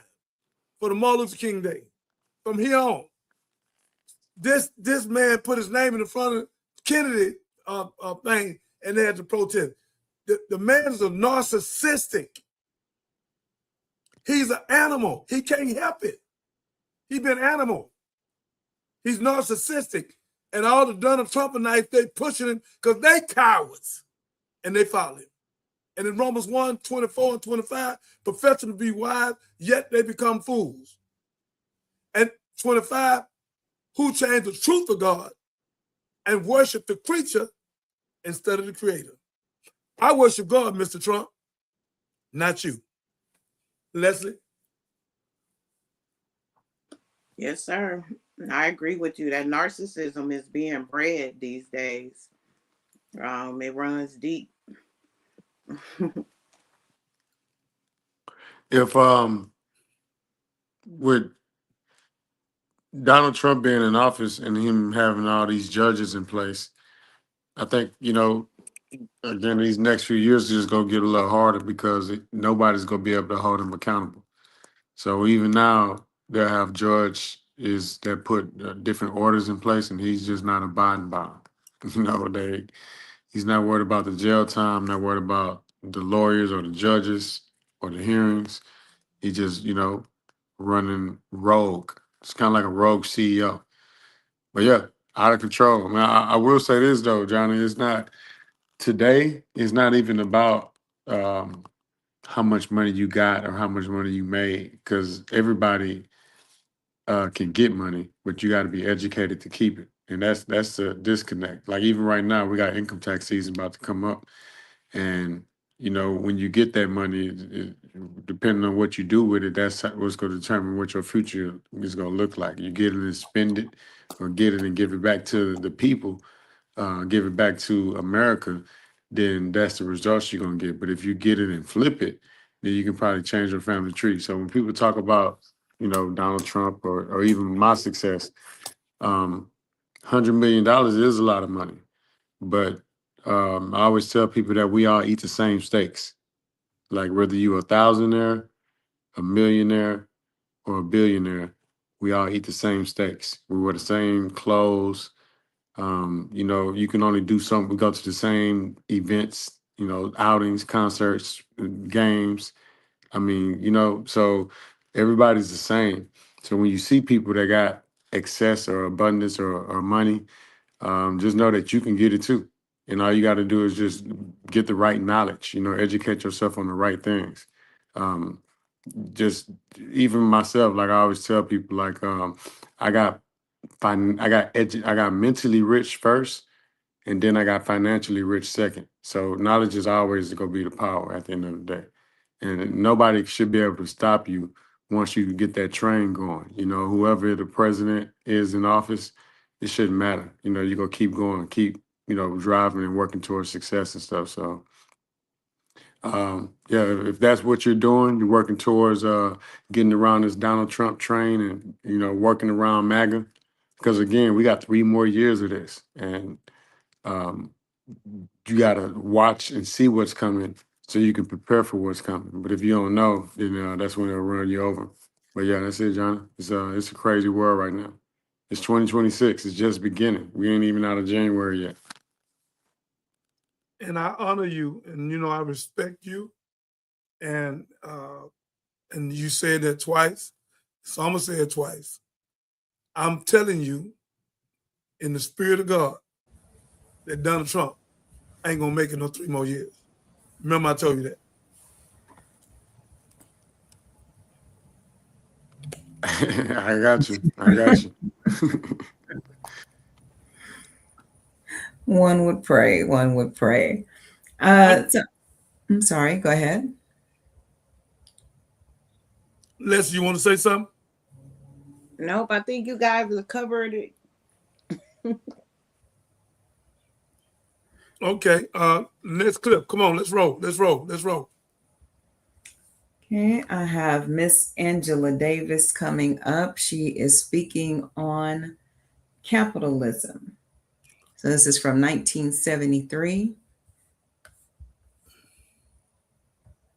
for the Martin Luther King Day. From here on, this man put his name in the front of Kennedy thing, and they had to protest. The man is a narcissistic. He's an animal. He can't help it. He's been animal. He's narcissistic. And all the Donald Trumpenites, they pushing him because they cowards. And they follow him. And in Romans 1, 24 and 25, professing to be wise, yet they become fools. And 25, who changed the truth of God and worship the creature instead of the creator. I worship God, Mr. Trump, not you. Leslie? Yes, sir. I agree with you. That narcissism is being bred these days. It runs deep. If with Donald Trump being in office and him having all these judges in place, I think, again, these next few years is just going to get a little harder because nobody's going to be able to hold him accountable. So even now, they'll have judge that put different orders in place, and he's just not abiding by them. He's not worried about the jail time, not worried about the lawyers or the judges or the hearings. He just, running rogue. It's kind of like a rogue CEO. But yeah, out of control. I mean, I will say this though, Johnny, today is not even about how much money you got or how much money you made, because everybody can get money, but you got to be educated to keep it. And that's the disconnect. Like even right now, we got income tax season about to come up. And, when you get that money, depending on what you do with it, that's what's going to determine what your future is going to look like. You get it and spend it, or get it and give it back to the people, give it back to America, then that's the results you're going to get. But if you get it and flip it, then you can probably change your family tree. So when people talk about, Donald Trump or even my success, $100 million is a lot of money. But I always tell people that we all eat the same steaks. Like whether you a thousandaire, a millionaire, or a billionaire, we all eat the same steaks. We wear the same clothes. You can only do something. We go to the same events, outings, concerts, games. I mean, so everybody's the same. So when you see people that got excess or abundance or money, just know that you can get it too. And all you got to do is just get the right knowledge, educate yourself on the right things. Just even myself, like I always tell people, like I got mentally rich first, and then I got financially rich second. So knowledge is always going to be the power at the end of the day. And nobody should be able to stop you once you get that train going. You know, whoever the president is in office, it shouldn't matter. You know, you're gonna keep going, keep, you know, driving and working towards success and stuff. So yeah, if that's what you're doing, you're working towards getting around this Donald Trump train and, you know, working around MAGA. Because again, we got 3 more years of this. And you gotta watch and see what's coming so you can prepare for what's coming. But if you don't know, then that's when they'll run you over. But yeah, that's it, John. It's a crazy world right now. It's 2026. It's just beginning. We ain't even out of January yet. And I honor you, and you know I respect you, and you said that twice, so I'm gonna say it twice. I'm telling you, in the spirit of God, that Donald Trump ain't gonna make it no 3 more years. Remember, I told you that. I got you. I got you. One would pray. One would pray. I'm sorry. Go ahead. Les, you want to say something? Nope, I think you guys have covered it. Okay. Next clip. Come on, let's roll. Let's roll. Let's roll. Okay, I have Miss Angela Davis coming up. She is speaking on capitalism. So this is from 1973.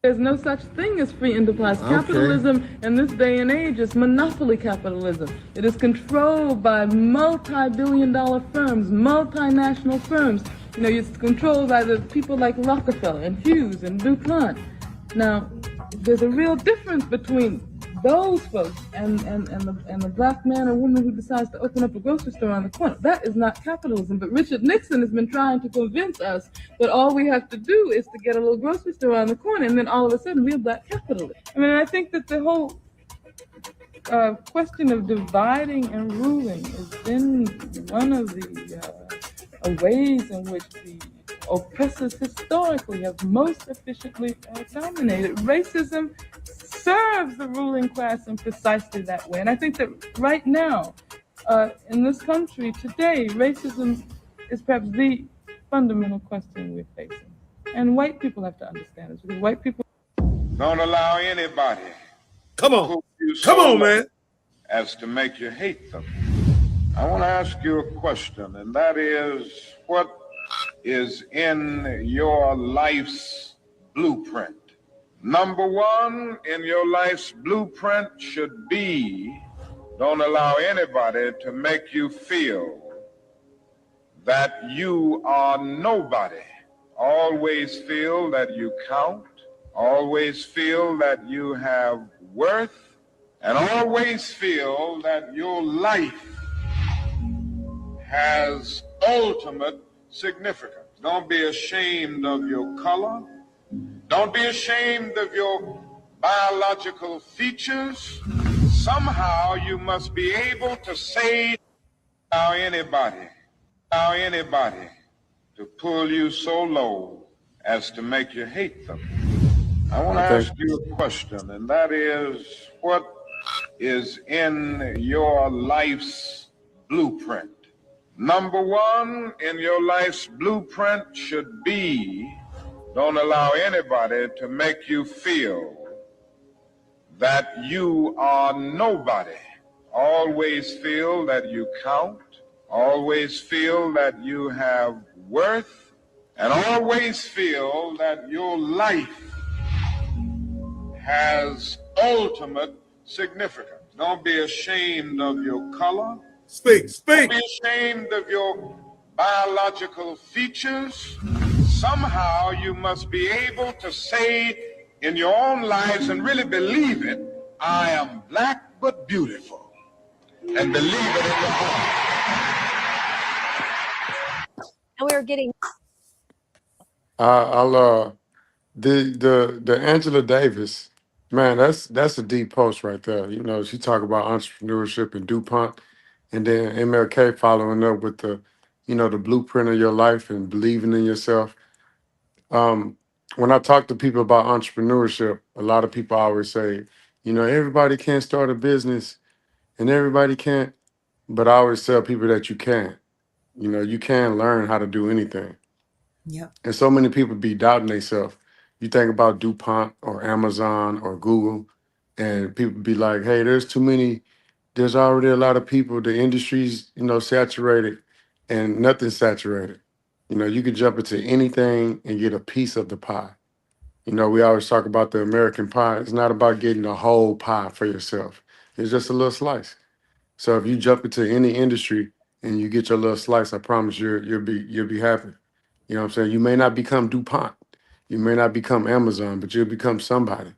There's no such thing as free enterprise. Capitalism in this day and age is monopoly capitalism. It is controlled by multi-billion-dollar firms, multinational firms. You know, it's controlled by the people like Rockefeller and Hughes and DuPont. Now, there's a real difference between those folks and the black man or woman who decides to open up a grocery store on the corner. That is not capitalism. But Richard Nixon has been trying to convince us that all we have to do is to get a little grocery store on the corner, and then all of a sudden we're black capitalists. I mean, I think that the whole question of dividing and ruling has been one of the ways in which the oppressors historically have most efficiently dominated. Racism serves the ruling class in precisely that way. And I think that right now, in this country today, racism is perhaps the fundamental question we're facing. And white people have to understand this, because white people don't allow anybody come on, come on, man, as to make you hate them. I want to ask you a question, and that is, what is in your life's blueprint? Number one in your life's blueprint should be, don't allow anybody to make you feel that you are nobody. Always feel that you count. Always feel that you have worth. And always feel that your life has ultimate significance. Don't be ashamed of your color. Don't be ashamed of your biological features. Somehow you must be able to say, allow anybody to pull you so low as to make you hate them. I want to ask you a question, and that is, what is in your life's blueprint? Number one in your life's blueprint should be, don't allow anybody to make you feel that you are nobody. Always feel that you count. Always feel that you have worth. And always feel that your life has ultimate significance. Don't be ashamed of your color. Speak. Don't be ashamed of your biological features. Somehow you must be able to say in your own lives and really believe it, I am black but beautiful. And believe it in your heart. And we were getting The Angela Davis, man, that's a deep post right there. You know, she talk about entrepreneurship and DuPont, and then MLK following up with the, you know, the blueprint of your life and believing in yourself. When I talk to people about entrepreneurship, a lot of people always say, You know, everybody can't start a business and everybody can't, but I always tell people that you can. You know, you can learn how to do anything. Yep. And so many people be doubting themselves. You think about DuPont or Amazon or Google, and people be like, hey, there's already a lot of people, the industry's, you know, saturated and nothing's saturated. You know, you could jump into anything and get a piece of the pie. You know, we always talk about the American pie. It's not about getting the whole pie for yourself. It's just a little slice. So if you jump into any industry and you get your little slice, I promise you'll be happy. You know what I'm saying? You may not become DuPont, you may not become Amazon, but you'll become somebody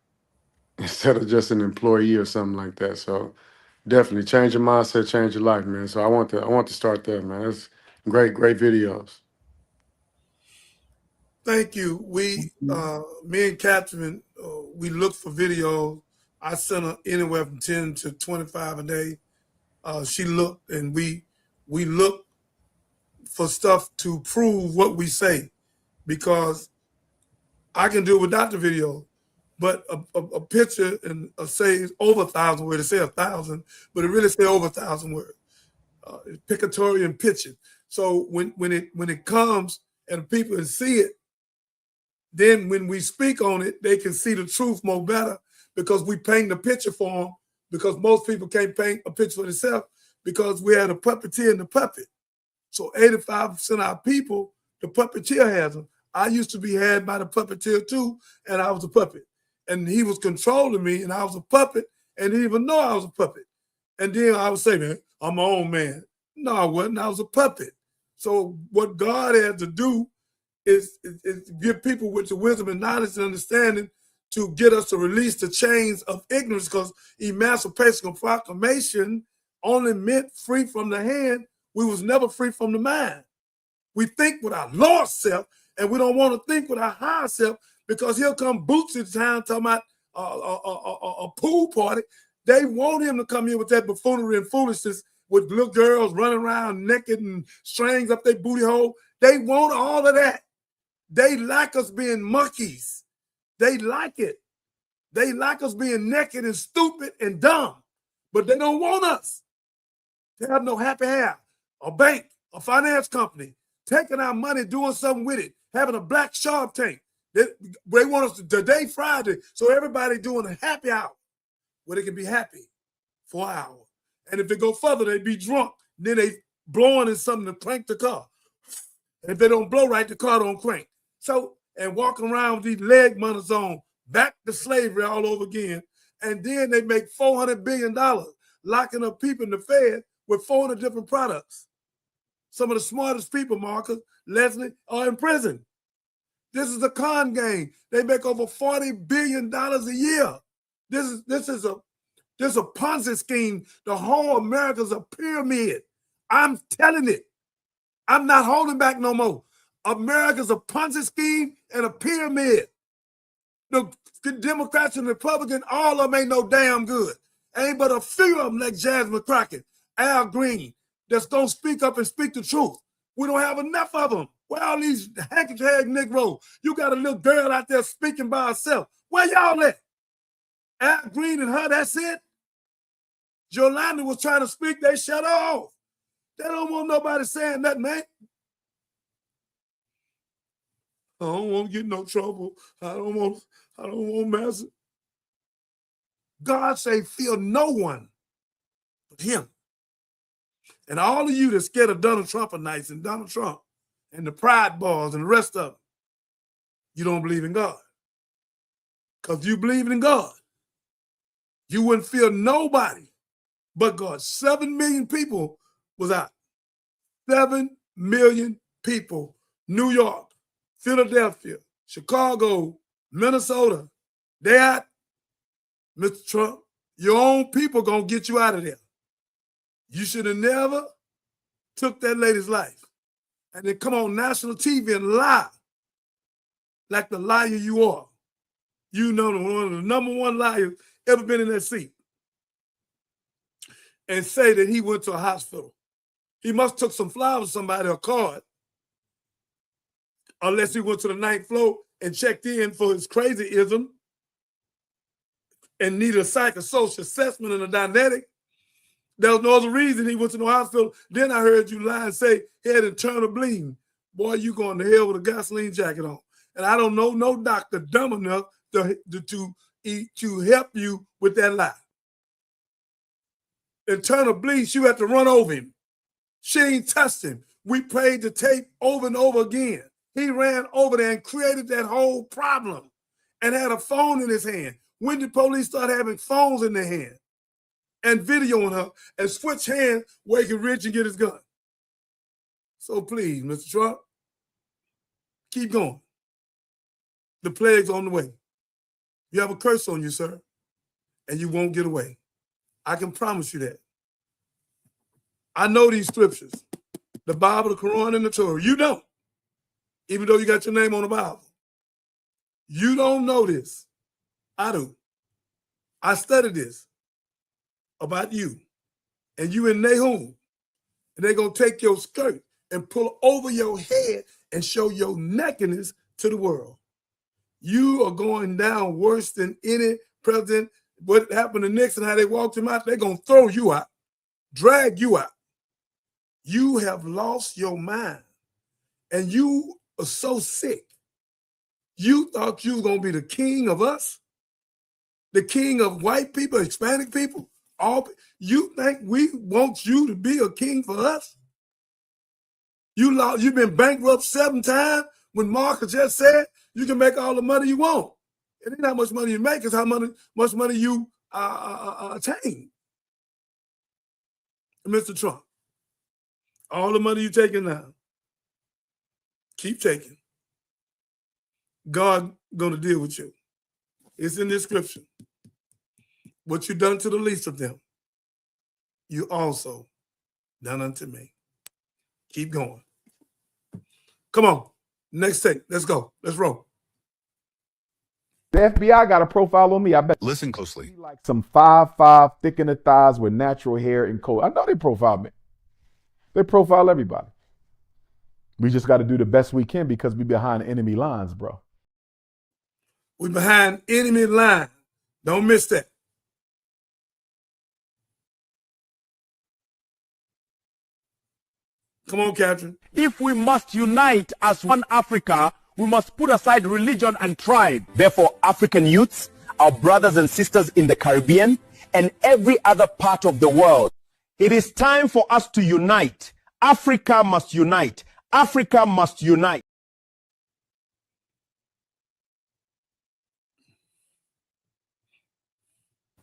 instead of just an employee or something like that. So definitely change your mindset, change your life, man. So I want to start there, man. It's great videos. Thank you. We, me and Catherine, we look for videos. I sent her anywhere from 10 to 25 a day. She looked, and we look for stuff to prove what we say, because I can do it without the video, but a picture and says over 1,000 words. It say 1,000, but it really say over 1,000 words. Pictorial and picture. So when it comes and people see it, then when we speak on it, they can see the truth more better, because we paint the picture for them, because most people can't paint a picture for themselves, because we had a puppeteer and the puppet. So 85% of our people, the puppeteer has them. I used to be had by the puppeteer too, and I was a puppet. And he was controlling me, and I was a puppet, and he didn't even know I was a puppet. And then I would say, man, I'm my own man. No, I wasn't. I was a puppet. So what God had to do is give people with the wisdom and knowledge and understanding to get us to release the chains of ignorance, because Emancipation Proclamation only meant free from the hand. We was never free from the mind. We think with our lower self, and we don't want to think with our higher self, because he'll come boots in town talking about a pool party. They want him to come here with that buffoonery and foolishness, with little girls running around naked and strings up their booty hole. They want all of that. They like us being monkeys. They like it. They like us being naked and stupid and dumb, but they don't want us to have no happy hair. A bank, a finance company, taking our money, doing something with it, having a black Shark Tank. They want us to, today, Friday, so everybody doing a happy hour where they can be happy for an hour. And if they go further, they be drunk. Then they blowing in something to crank the car. And if they don't blow right, the car don't crank. So, and walking around with these leg monitors on, back to slavery all over again. And then they make $400 billion locking up people in the Fed with 400 different products. Some of the smartest people, Marcus, Leslie, are in prison. This is a con game. They make over $40 billion a year. This is a Ponzi scheme. The whole America's a pyramid. I'm telling it. I'm not holding back no more. America's a Ponzi scheme and a pyramid. The Democrats and Republicans, all of them ain't no damn good. Ain't but a few of them like Jasmine Crockett, Al Green, that's going to speak up and speak the truth. We don't have enough of them. Where all these hanky-tag Negroes? You got a little girl out there speaking by herself. Where y'all at? Al Green and her, that's it? Jolanda was trying to speak, they shut her off. They don't want nobody saying nothing, man. I don't want to get in no trouble. I don't want mess. God say, fear no one but him. And all of you that's scared of Donald Trumpanites and Donald Trump and the Pride Balls and the rest of them, you don't believe in God. Because you believe in God, you wouldn't fear nobody but God. 7 million people was out. 7 million people. New York, Philadelphia, Chicago, Minnesota. They out. Mr. Trump, your own people gonna get you out of there. You should have never took that lady's life and then come on national TV and lie like the liar you are. You know, one of the number one liars ever been in that seat. And say that he went to a hospital. He must took some flowers to somebody, a card, unless he went to the 9th floor and checked in for his crazyism. and needed a psychosocial assessment and a dianetic. There was no other reason he went to no hospital. Then I heard you lie and say he had internal bleeding. Boy, you going to hell with a gasoline jacket on. And I don't know no doctor dumb enough to help you with that lie. Internal bleeding, she had to run over him. She ain't touched him. We played the tape over and over again. He ran over there and created that whole problem and had a phone in his hand. When did police start having phones in their hand and videoing her and switch hands where he can reach and get his gun? So please, Mr. Trump, keep going. The plague's on the way. You have a curse on you, sir, and you won't get away. I can promise you that. I know these scriptures, the Bible, the Quran, and the Torah. You don't, even though you got your name on the Bible. You don't know this. I do. I studied this about you, and you in Nahum, and they're going to take your skirt and pull over your head and show your nakedness to the world. You are going down worse than any president. What happened to Nixon, how they walked him out, they're going to throw you out, drag you out. You have lost your mind, and you are so sick. You thought you were going to be the king of us, the king of white people, Hispanic people. You think we want you to be a king for us? You've been bankrupt 7 times when Marcus just said you can make all the money you want. It ain't how much money you make, it's how much money you attain. Mr. Trump, all the money you're taking now, keep taking. God going to deal with you. It's in the scripture. What you done to the least of them, you also done unto me. Keep going. Come on. Next take. Let's go. Let's roll. The FBI got a profile on me. I bet. Listen closely. Like some 5'5", thick in the thighs with natural hair and coat. I know they profile me. They profile everybody. We just got to do the best we can because we behind enemy lines, bro. We behind enemy line. Don't miss that. Come on, Captain. If we must unite as one Africa, we must put aside religion and tribe. Therefore, African youths, our brothers and sisters in the Caribbean, and every other part of the world, it is time for us to unite. Africa must unite. Africa must unite.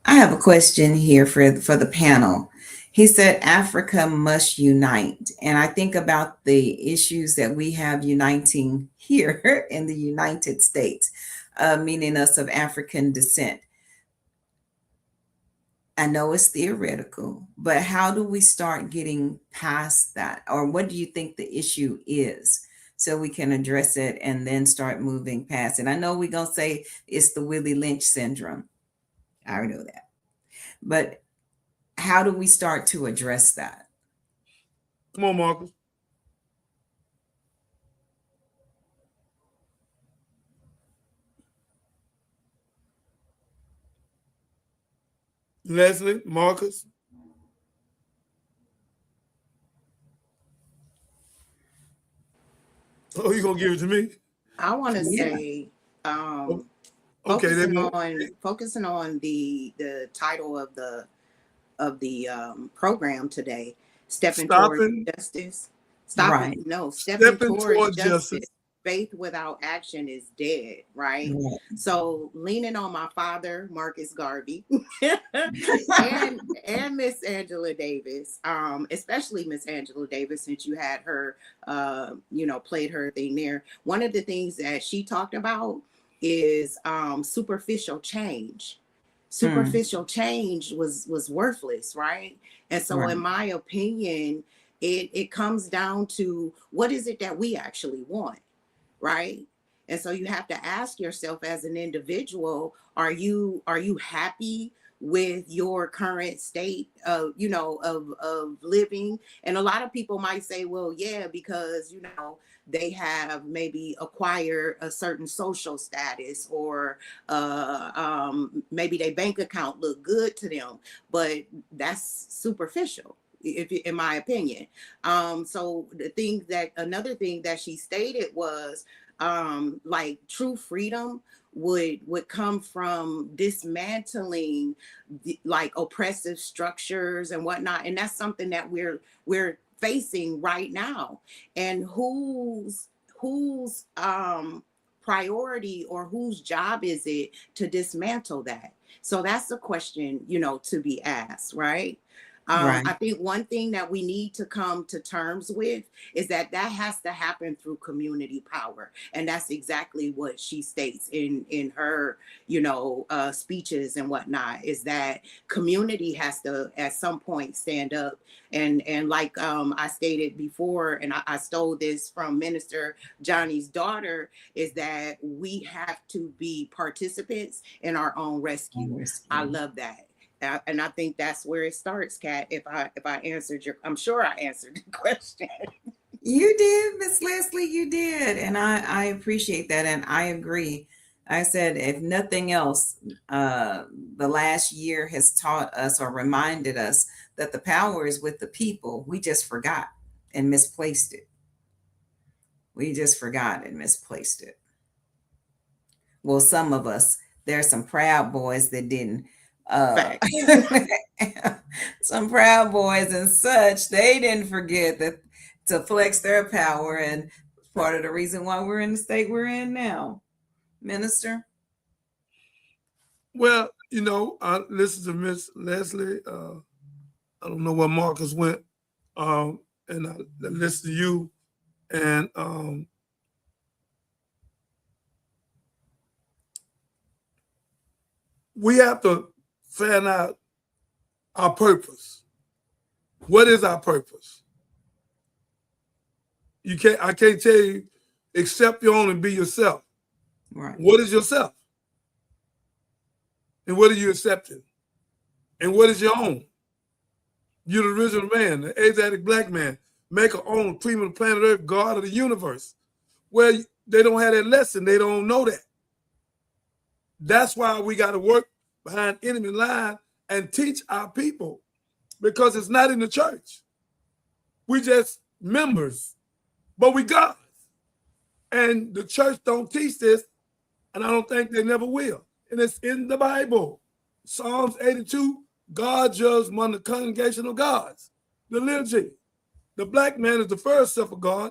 I have a question here for the panel. He said Africa must unite. And I think about the issues that we have uniting here in the United States, meaning us of African descent. I know it's theoretical, but how do we start getting past that? Or what do you think the issue is so we can address it and then start moving past it? I know we're going to say it's the Willie Lynch syndrome. I already know that. But how do we start to address that? Come on, Marcus. Leslie, Marcus. Oh, you gonna give it to me? I want to say, focusing on the title of the program today, stepping towards justice. Stepping towards justice. Faith without action is dead, right? So leaning on my father, Marcus Garvey, and Miss Angela Davis, especially Miss Angela Davis, since you had her, played her thing there. One of the things that she talked about is superficial change. Superficial change was worthless, right? And so in my opinion, it comes down to what is it that we actually want, right? And so you have to ask yourself as an individual, are you happy with your current state of living? And a lot of people might say, well, yeah, because they have maybe acquired a certain social status, or maybe their bank account look good to them, but that's superficial, in my opinion. So another thing that she stated was like true freedom would come from dismantling like oppressive structures and whatnot, and that's something that we're facing right now. And whose priority or whose job is it to dismantle that? So that's the question, to be asked, right? Right. I think one thing that we need to come to terms with is that has to happen through community power. And that's exactly what she states in her, speeches and whatnot, is that community has to at some point stand up. And like I stated before, and I stole this from Minister Johnny's daughter, is that we have to be participants in our own rescue. I love that. And I think that's where it starts, Kat. If I answered I'm sure I answered the question. You did, Miss Leslie, you did. And I appreciate that. And I agree. I said, if nothing else, the last year has taught us or reminded us that the power is with the people. We just forgot and misplaced it. We just forgot and misplaced it. Well, some of us, there's some Proud Boys that didn't. Some Proud Boys and such, they didn't forget that to flex their power, and part of the reason why we're in the state we're in now. Minister? Well, I listened to Miss Leslie. I don't know where Marcus went, and I listened to you, and we have to find out our purpose. What is our purpose? I can't tell you, accept your own and be yourself. Right. What is yourself? And what are you accepting? And what is your own? You're the original man, the Asiatic black man, maker, own, cream of the planet Earth, God of the universe. Well, they don't have that lesson. They don't know that. That's why we got to work behind enemy line and teach our people, because it's not in the church. We just members, but we God. And the church don't teach this, and I don't think they never will. And it's in the Bible. Psalms 82, God judged among the congregation of gods, the liturgy. The black man is the first self of God,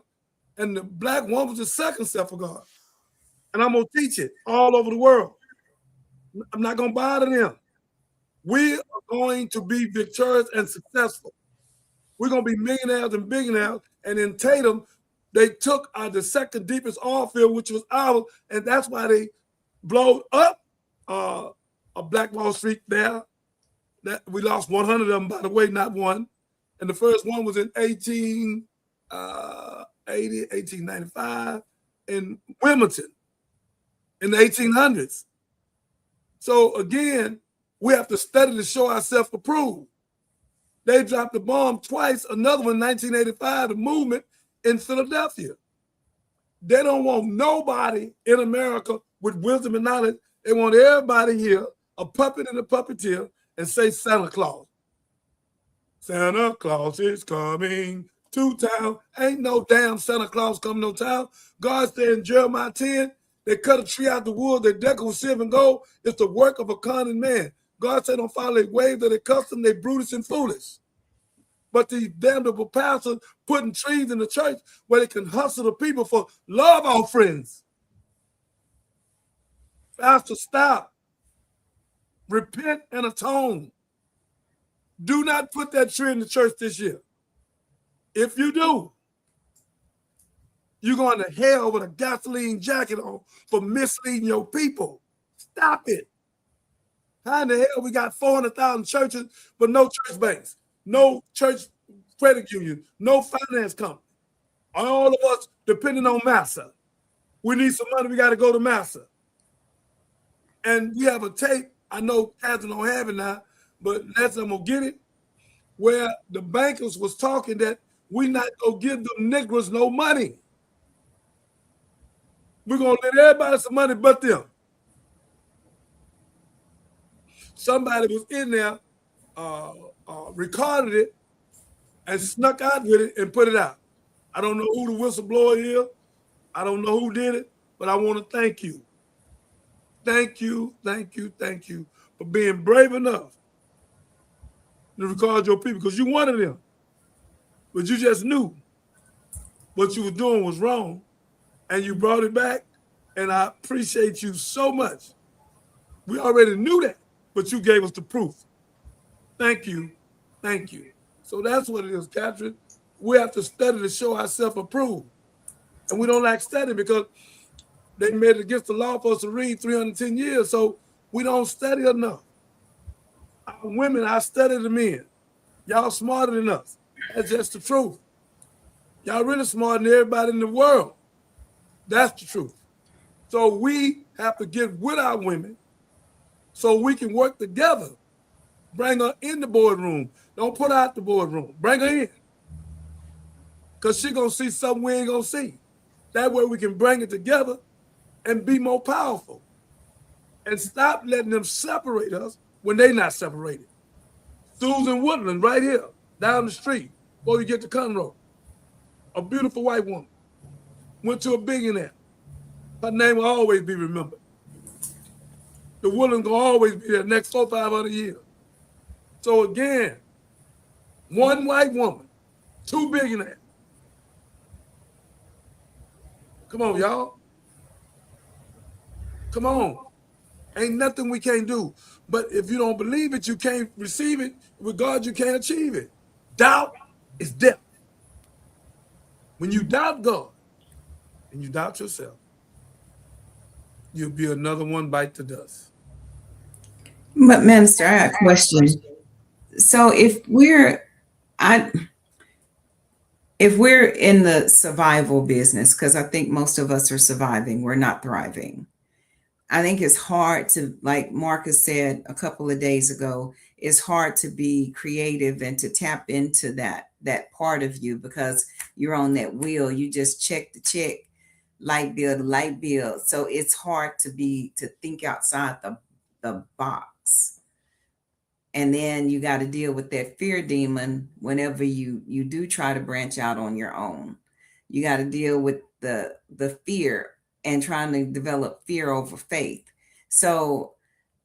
and the black woman is the second self of God. And I'm going to teach it all over the world. I'm not going to bother them. We are going to be victorious and successful. We're going to be millionaires and billionaires. And in Tatum, they took the second deepest oil field, which was ours, and that's why they blowed up a Black Wall Street there. That we lost 100 of them, by the way, not one. And the first one was in 1895 in Wilmington in the 1800s. So again, we have to study to show ourselves approved. They dropped the bomb twice, another one in 1985, the movement in Philadelphia. They don't want nobody in America with wisdom and knowledge. They want everybody here, a puppet and a puppeteer, and say Santa Claus. Santa Claus is coming to town. Ain't no damn Santa Claus coming to town. God said in Jeremiah 10, they cut a tree out the wood, they decorate with silver and gold. It's the work of a cunning man. God said don't follow their ways or their custom, they brutish and foolish. But these damnable pastors putting trees in the church where they can hustle the people for love offerings. Pastor, stop. Repent and atone. Do not put that tree in the church this year. If you do, you're going to hell with a gasoline jacket on for misleading your people. Stop it. How in the hell we got 400,000 churches, but no church banks, no church credit union, no finance company? All of us depending on Massa. We need some money, we got to go to Massa. And we have a tape, I know Catherine don't have it now, but let's I'm going to get it, where the bankers was talking that we not going to give them Negroes no money. We're going to let everybody some money but them. Somebody was in there, recorded it, and snuck out with it and put it out. I don't know who the whistleblower is. I don't know who did it, but I want to thank you. Thank you for being brave enough to record your people, because you wanted them, but you just knew what you were doing was wrong, and you brought it back, and I appreciate you so much. We already knew that, but you gave us the proof. Thank you. So that's what it is, Catherine. We have to study to show ourselves approved, and we don't like studying because they made it against the law for us to read 310 years, so we don't study enough. Our women, I study the men. Y'all smarter than us. That's just the truth. Y'all really smarter than everybody in the world. That's the truth. So we have to get with our women so we can work together. Bring her in the boardroom. Don't put her out the boardroom. Bring her in. Because she's going to see something we ain't going to see. That way we can bring it together and be more powerful. And stop letting them separate us when they're not separated. Susan Woodland, right here, down the street, before you get to Conroe. A beautiful white woman. Went to a billionaire. Her name will always be remembered. The Woodland gonna always be there next 400-500 years. So again, one white woman, 2 billionaires. Come on, y'all. Come on. Ain't nothing we can't do. But if you don't believe it, you can't receive it. With God, you can't achieve it. Doubt is death. When you doubt God and you doubt yourself, you'll be another one bite the dust. But Minister, I have a question. So if we're in the survival business, because I think most of us are surviving, we're not thriving. I think it's hard to, like Marcus said a couple of days ago, it's hard to be creative and to tap into that part of you, because you're on that wheel. You just check the check, light bill to light bill. So it's hard to think outside the box. And then you got to deal with that fear demon whenever you do try to branch out on your own. You got to deal with the fear and trying to develop fear over faith. So,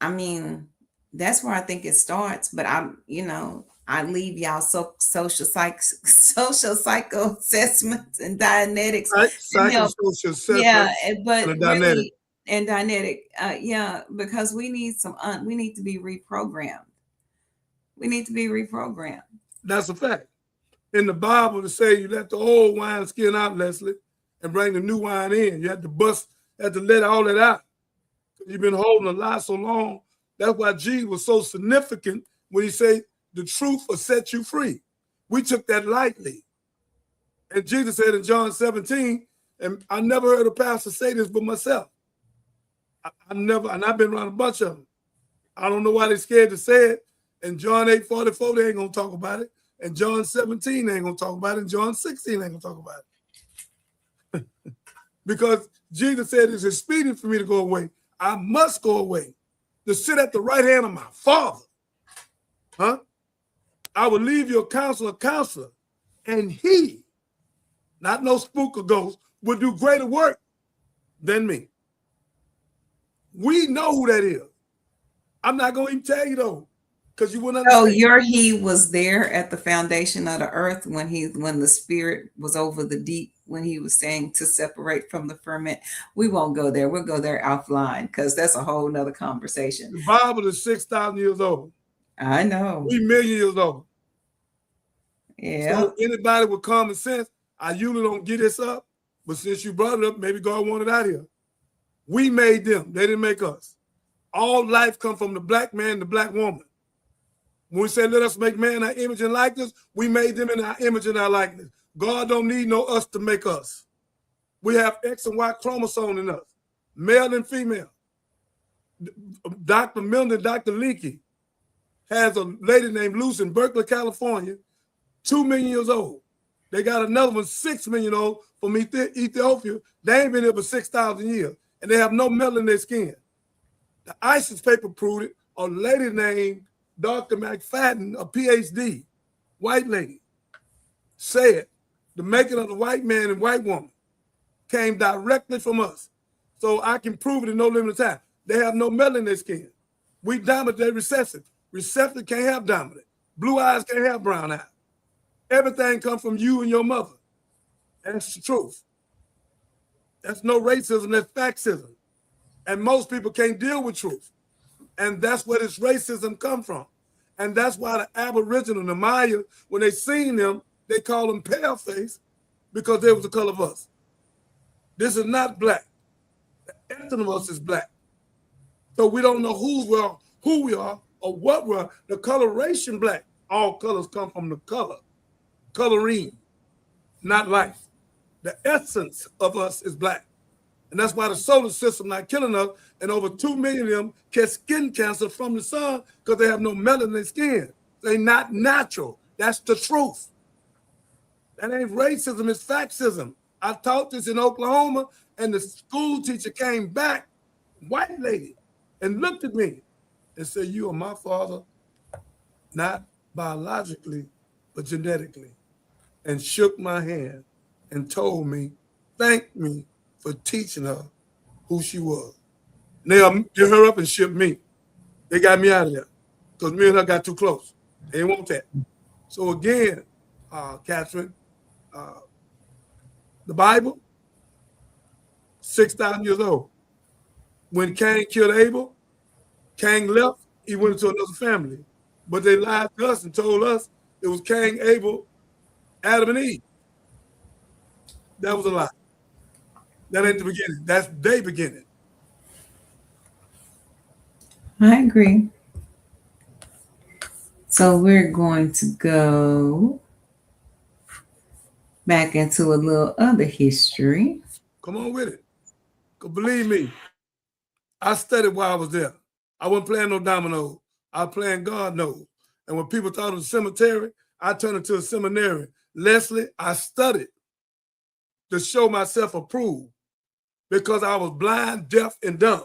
I mean, that's where I think it starts. But I leave y'all social psycho assessments and Dianetics. Psychosocial assessment. Yeah, but and really, and Dianetic, because we need to be reprogrammed. We need to be reprogrammed. That's a fact. In the Bible, to say you let the old wine skin out, Leslie, and bring the new wine in. You have to let all that out. You've been holding a lie so long. That's why Jesus was so significant when he said, the truth will set you free. We took that lightly. And Jesus said in John 17, and I never heard a pastor say this but myself. And I've been around a bunch of them. I don't know why they're scared to say it. And John 8:44, they ain't going to talk about it. And John 17, they ain't going to talk about it. And John 16, they ain't going to talk about it. Because Jesus said it's expedient for me to go away. I must go away to sit at the right hand of my Father. I will leave you a counselor, and he, not no spook or ghost, will do greater work than me. We know who that is. I'm not going to even tell you though, because you wouldn't understand. So your he was there at the foundation of the earth when the spirit was over the deep, when he was saying to separate from the ferment. We won't go there. We'll go there offline, because that's a whole nother conversation. The Bible is 6,000 years old. I know. 3 million years old. Yeah. So anybody with common sense, I usually don't get this up, but since you brought it up, maybe God wanted it out here. We made them. They didn't make us. All life comes from the black man and the black woman. When we say, let us make man our image and likeness, we made them in our image and our likeness. God don't need no us to make us. We have X and Y chromosome in us, male and female. Dr. Milner, Dr. Leakey has a lady named Luce in Berkeley, California, 2 million years old. They got another one, 6 million old, from Ethiopia, they ain't been here for 6,000 years, and they have no metal in their skin. The ISIS paper proved it. A lady named Dr. McFadden, a PhD, white lady, said the making of the white man and white woman came directly from us. So I can prove it in no limit of time. They have no metal in their skin. We dominant, they're recessive. Recessive can't have dominant. Blue eyes can't have brown eyes. Everything comes from you and your mother. That's the truth. That's no racism, that's factism. And most people can't deal with truth. And that's where this racism come from. And that's why the Aboriginal, the Maya, when they seen them, they call them pale face because they was the color of us. This is not black. The essence of us is black. So we don't know who we are, or what we are. The coloration black. All colors come from the color. Coloring, not life. The essence of us is black. And that's why the solar system not killing us, and over 2 million of them catch skin cancer from the sun because they have no melanin in their skin. They're not natural. That's the truth. That ain't racism, it's factism. I taught this in Oklahoma, and the school teacher came back, white lady, and looked at me and said, "You are my father, not biologically, but genetically," and shook my hand and told me, thank me for teaching her who she was. And they get her up and shipped me. They got me out of there because me and her got too close. They didn't want that. So again, Catherine, the Bible, 6,000 years old. When Cain killed Abel, Cain left, he went into another family. But they lied to us and told us it was Cain, Abel, Adam, and Eve. That was a lie. That ain't the beginning. That's their beginning. I agree. So we're going to go back into a little other history. Come on with it. Because believe me, I studied while I was there. I wasn't playing no dominoes. I was playing God knows. And when people thought it was a cemetery, I turned it to a seminary. Leslie, I studied to show myself approved because I was blind, deaf, and dumb.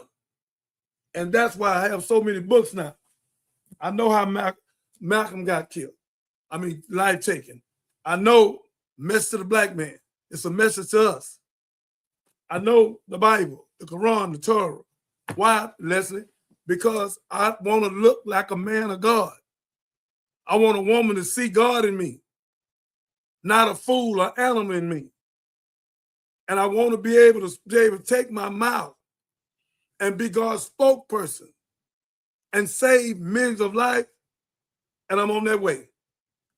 And that's why I have so many books now. I know how Malcolm got killed. I mean, life taken. I know message to the black man. It's a message to us. I know the Bible, the Quran, the Torah. Why, Leslie? Because I want to look like a man of God. I want a woman to see God in me, not a fool or animal in me. And I want to be able to take my mouth and be God's spokesperson and save millions of lives. And I'm on that way.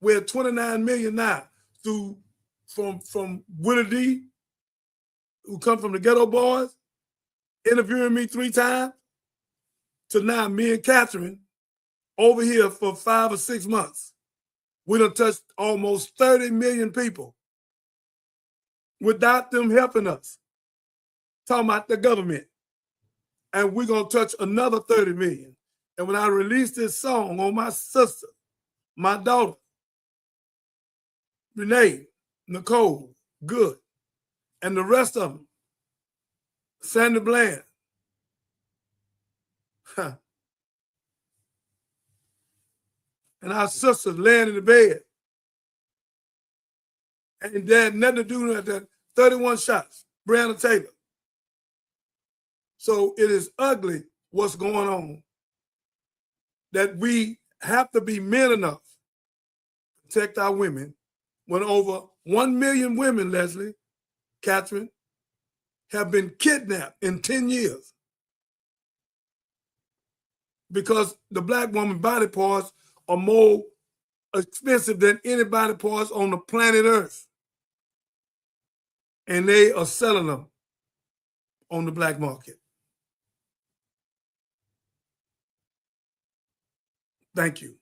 We're at 29 million now from Willie D, who come from the Ghetto Boys, interviewing me 3 times, to now me and Catherine over here for 5 or 6 months. We done touched almost 30 million people without them helping us. Talking about the government. And we're going to touch another 30 million. And when I release this song on my sister, my daughter, Renee, Nicole, Good, and the rest of them, Sandy Bland, and our sisters laying in the bed, and they had nothing to do with that. 31 shots, Breonna Taylor. So it is ugly what's going on, that we have to be men enough to protect our women when over 1 million women, Leslie, Catherine, have been kidnapped in 10 years because the black woman body parts are more expensive than any body parts on the planet Earth. And they are selling them on the black market. Thank you.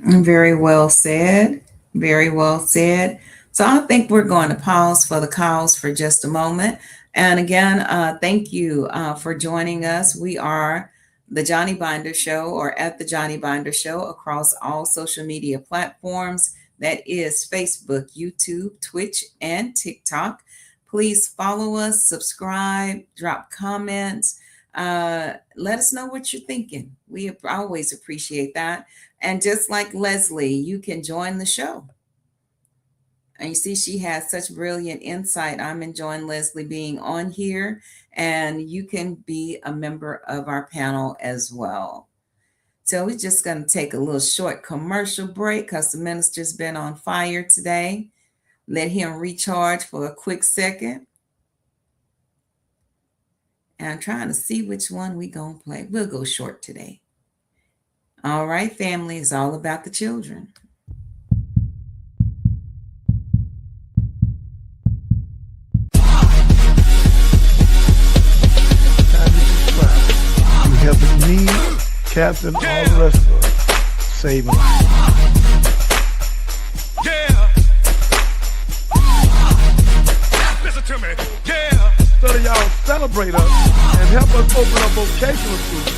Very well said. Very well said. So I think we're going to pause for the cause for just a moment. And again, thank you for joining us. We are The Johnny Binder Show or at The Johnny Binder Show across all social media platforms. That is Facebook, YouTube, Twitch, and TikTok. Please follow us, subscribe, drop comments. Let us know what you're thinking. We always appreciate that. And just like Leslie, you can join the show. And you see, she has such brilliant insight. I'm enjoying Leslie being on here, and you can be a member of our panel as well. So we're just going to take a little short commercial break because the minister's been on fire today. Let him recharge for a quick second. And I'm trying to see which one we're going to play. We'll go short today. All right, family, it's all about the children. You helping me, Captain, all the rest of us, save lives. Yeah. Listen to me. Yeah. So that y'all celebrate us and help us open up vocational schools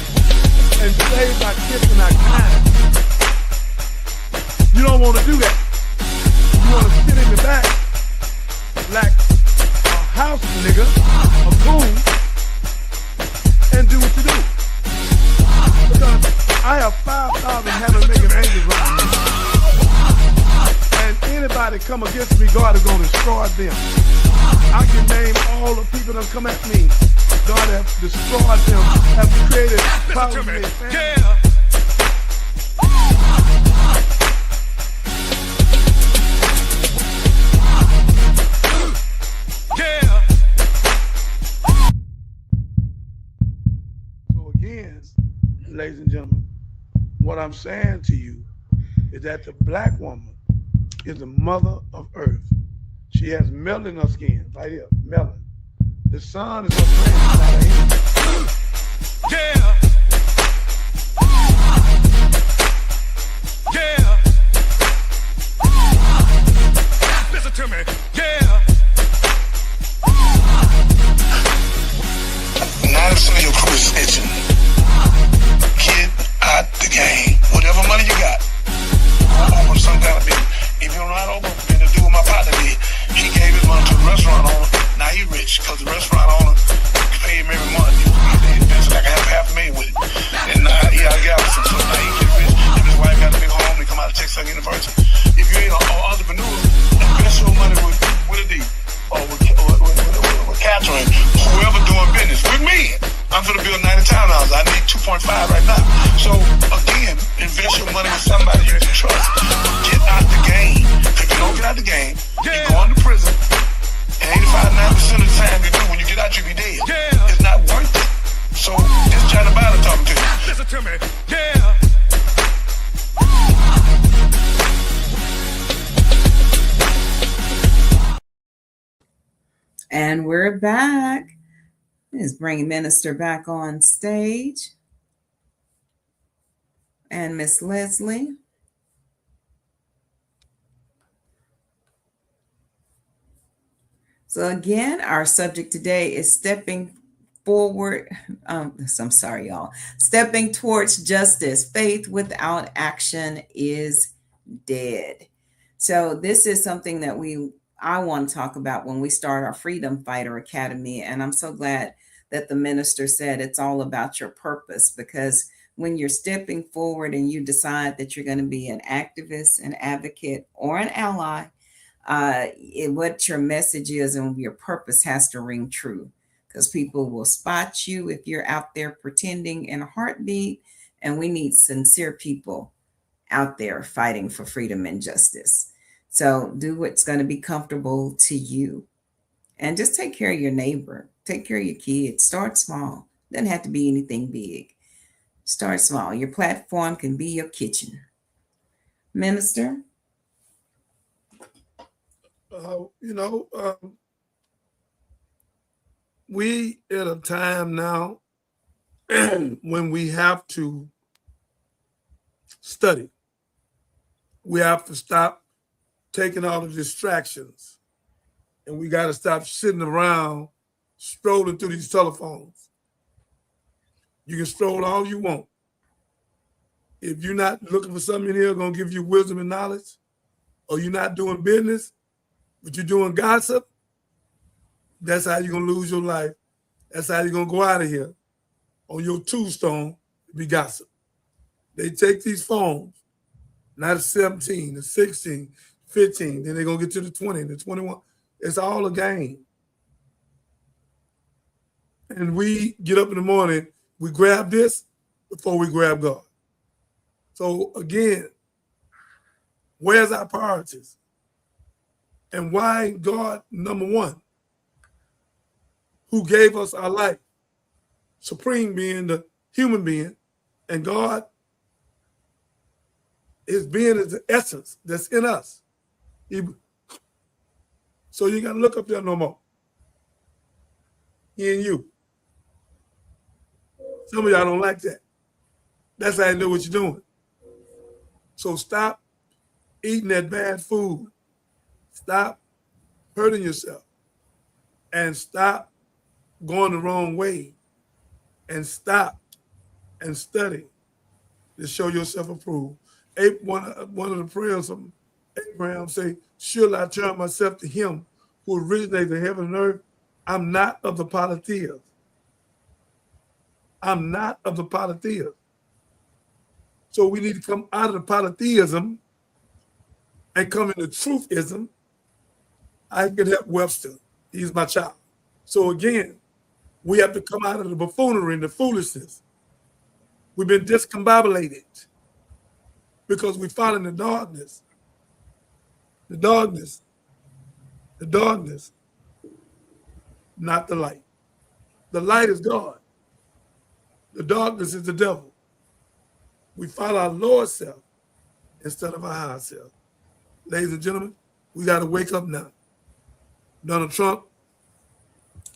and save our kids and our kind. You don't want to do that. You want to sit in the back like a house nigga, a coon, and do what you do. Because I have 5,000 heaven-making angels around me. And anybody come against me, God is going to destroy them. I can name all the people that come at me. God has destroyed them, have created problems in their family. Yeah. Yeah. So again, ladies and gentlemen, what I'm saying to you is that the black woman is the mother of earth. She has melanin in her skin, right here, melanin. The sun is her friend, not her enemy. Yeah. Yeah. Listen to me. Yeah. 90% of your crew is snitching. Get out the game. Whatever money you got, go open some kind of business. If you don't know how to open a business, do what my partner did. He gave his money to the restaurant owner. Now he rich because the restaurant owner pay him every month. He invested like $500,000 with it. And now he out of Galveston. So now he get rich. And his wife got a big home. They come out of Texas University. If you ain't an entrepreneur, invest your money with a D. Or with Catherine, whoever doing business. With me. I'm going to build 90 townhouses. I need 2.5 right now. So again, invest your money with somebody you can trust. Get out the game. If you don't get out the game, you're going to prison. And 85-90% of the time you do, when you get out, you be dead. Yeah. It's not worth it. So this China Biden talking to you. Listen to me. Yeah. And we're back. Let's bring Minister back on stage. And Miss Leslie. So again, our subject today is stepping forward. I'm sorry, y'all. Stepping towards justice. Faith without action is dead. So this is something that I want to talk about when we start our Freedom Fighter Academy. And I'm so glad that the minister said it's all about your purpose, because when you're stepping forward and you decide that you're going to be an activist, an advocate, or an ally, what your message is and your purpose has to ring true, because people will spot you if you're out there pretending in a heartbeat. And we need sincere people out there fighting for freedom and justice. So do what's going to be comfortable to you, and just take care of your neighbor. Take care of your kids. Start small. Doesn't have to be anything big. Start small. Your platform can be your kitchen. Minister? We at a time now when we have to study. We have to stop taking all the distractions, and we got to stop sitting around strolling through these telephones. You can stroll all you want. If you're not looking for something in here going to give you wisdom and knowledge, or you're not doing business, but you're doing gossip, that's how you're going to lose your life. That's how you're going to go out of here on your tombstone to be gossip. They take these phones, not at 17, the 16, 15, then they're going to get to the 20, the 21. It's all a game. And we get up in the morning, we grab this before we grab God. So again, where's our priorities? And why God, number one, who gave us our life, supreme being the human being, and God, his being is the essence that's in us. So you got to look up there no more. He and you. Some of y'all don't like that. That's how you know what you're doing. So stop eating that bad food. Stop hurting yourself. And stop going the wrong way. And stop and study to show yourself approved. One of the prayers from Abraham say, "Surely I turn myself to him who originated the heaven and earth. I'm not of the polytheists." I'm not of the polytheists. So we need to come out of the polytheism and come into truthism. I can help Webster. He's my child. So again, we have to come out of the buffoonery and the foolishness. We've been discombobulated because we fall in the darkness. The darkness. The darkness, not the light. The light is God. The darkness is the devil. We follow our lower self instead of our higher self. Ladies and gentlemen, we got to wake up now. Donald Trump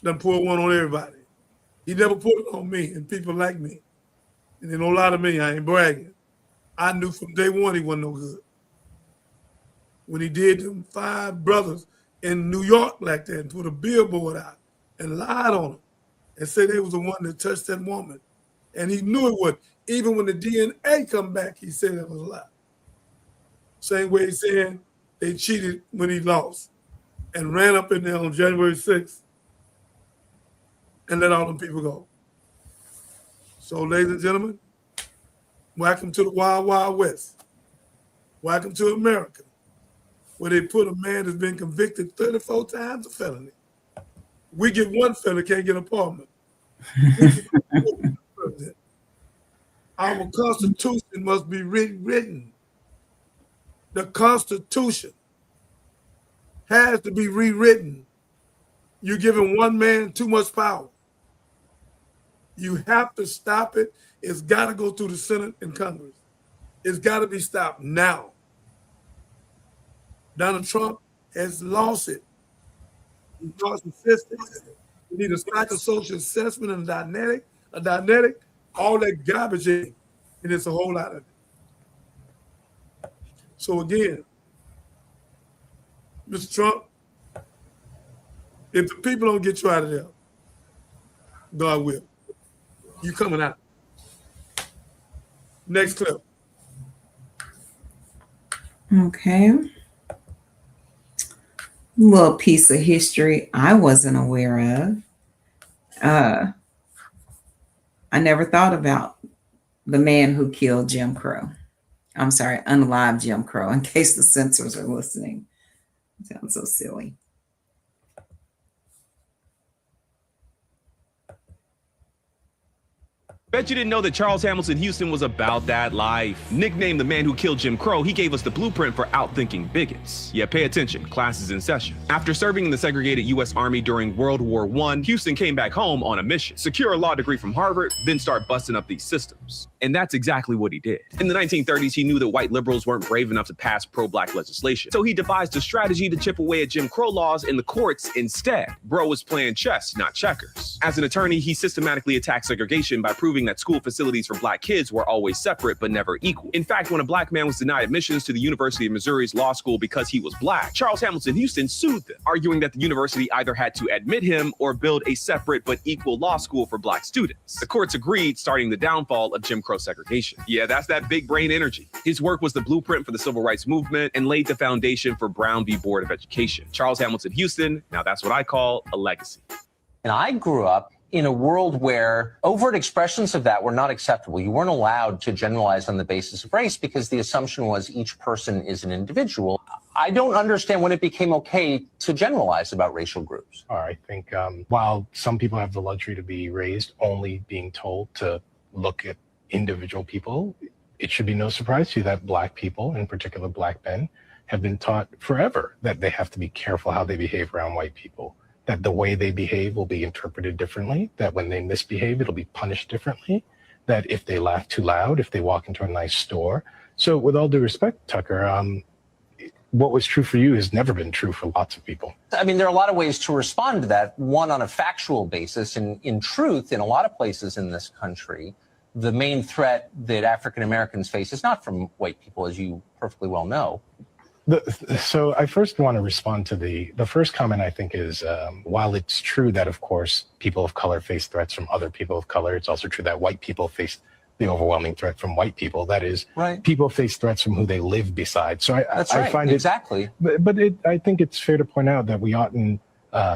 done pulled one on everybody. He never put it on me and people like me. And they know a lot of me, I ain't bragging. I knew from day one he wasn't no good. When he did them 5 brothers in New York like that and put a billboard out and lied on them and said they was the one that touched that woman. And he knew it would. Even when the DNA come back, he said it was a lie. Same way he's saying they cheated when he lost and ran up in there on January 6th and let all them people go. So, ladies and gentlemen, welcome to the Wild Wild West. Welcome to America, where they put a man that's been convicted 34 times of felony. We get one felony, can't get an apartment. Our Constitution must be rewritten. The Constitution has to be rewritten. You're giving one man too much power. You have to stop it. It's got to go through the Senate and Congress. It's got to be stopped now. Donald Trump has lost it. He's narcissistic. We need a psychosocial assessment and a dynamic, all that garbage in, and it's a whole lot of it. So again, Mr. Trump, if the people don't get you out of there, God will. You coming out. Next clip. Okay. Little piece of history I wasn't aware of. I never thought about the man who killed Jim Crow. I'm sorry, unalived Jim Crow, in case the censors are listening. It sounds so silly. Bet you didn't know that Charles Hamilton Houston was about that life. Nicknamed the man who killed Jim Crow, he gave us the blueprint for outthinking bigots. Yeah, pay attention, class is in session. After serving in the segregated U.S. Army during World War I, Houston came back home on a mission. Secure a law degree from Harvard, then start busting up these systems. And that's exactly what he did. In the 1930s, he knew that white liberals weren't brave enough to pass pro-black legislation. So he devised a strategy to chip away at Jim Crow laws in the courts instead. Bro was playing chess, not checkers. As an attorney, he systematically attacked segregation by proving stating that school facilities for black kids were always separate but never equal. In fact, when a black man was denied admissions to the University of Missouri's law school because he was black, Charles Hamilton Houston sued them, arguing that the university either had to admit him or build a separate but equal law school for black students. The courts agreed, starting the downfall of Jim Crow segregation. Yeah, that's that big brain energy. His work was the blueprint for the civil rights movement and laid the foundation for Brown v. Board of Education. Charles Hamilton Houston, now that's what I call a legacy. And I grew up in a world where overt expressions of that were not acceptable. You weren't allowed to generalize on the basis of race because the assumption was each person is an individual. I don't understand when it became okay to generalize about racial groups. I think while some people have the luxury to be raised only being told to look at individual people, it should be no surprise to you that black people, in particular black men, have been taught forever that they have to be careful how they behave around white people, that the way they behave will be interpreted differently, that when they misbehave, it'll be punished differently, that if they laugh too loud, if they walk into a nice store. So with all due respect, Tucker, what was true for you has never been true for lots of people. I mean, there are a lot of ways to respond to that. One, on a factual basis, and in truth, in a lot of places in this country, the main threat that African Americans face is not from white people, as you perfectly well know. So I first want to respond to the first comment. I think is while it's true that, of course, people of color face threats from other people of color, it's also true that white people face the overwhelming threat from white people. That is, right. People face threats from who they live beside. So I find exactly. But I think it's fair to point out that we oughtn't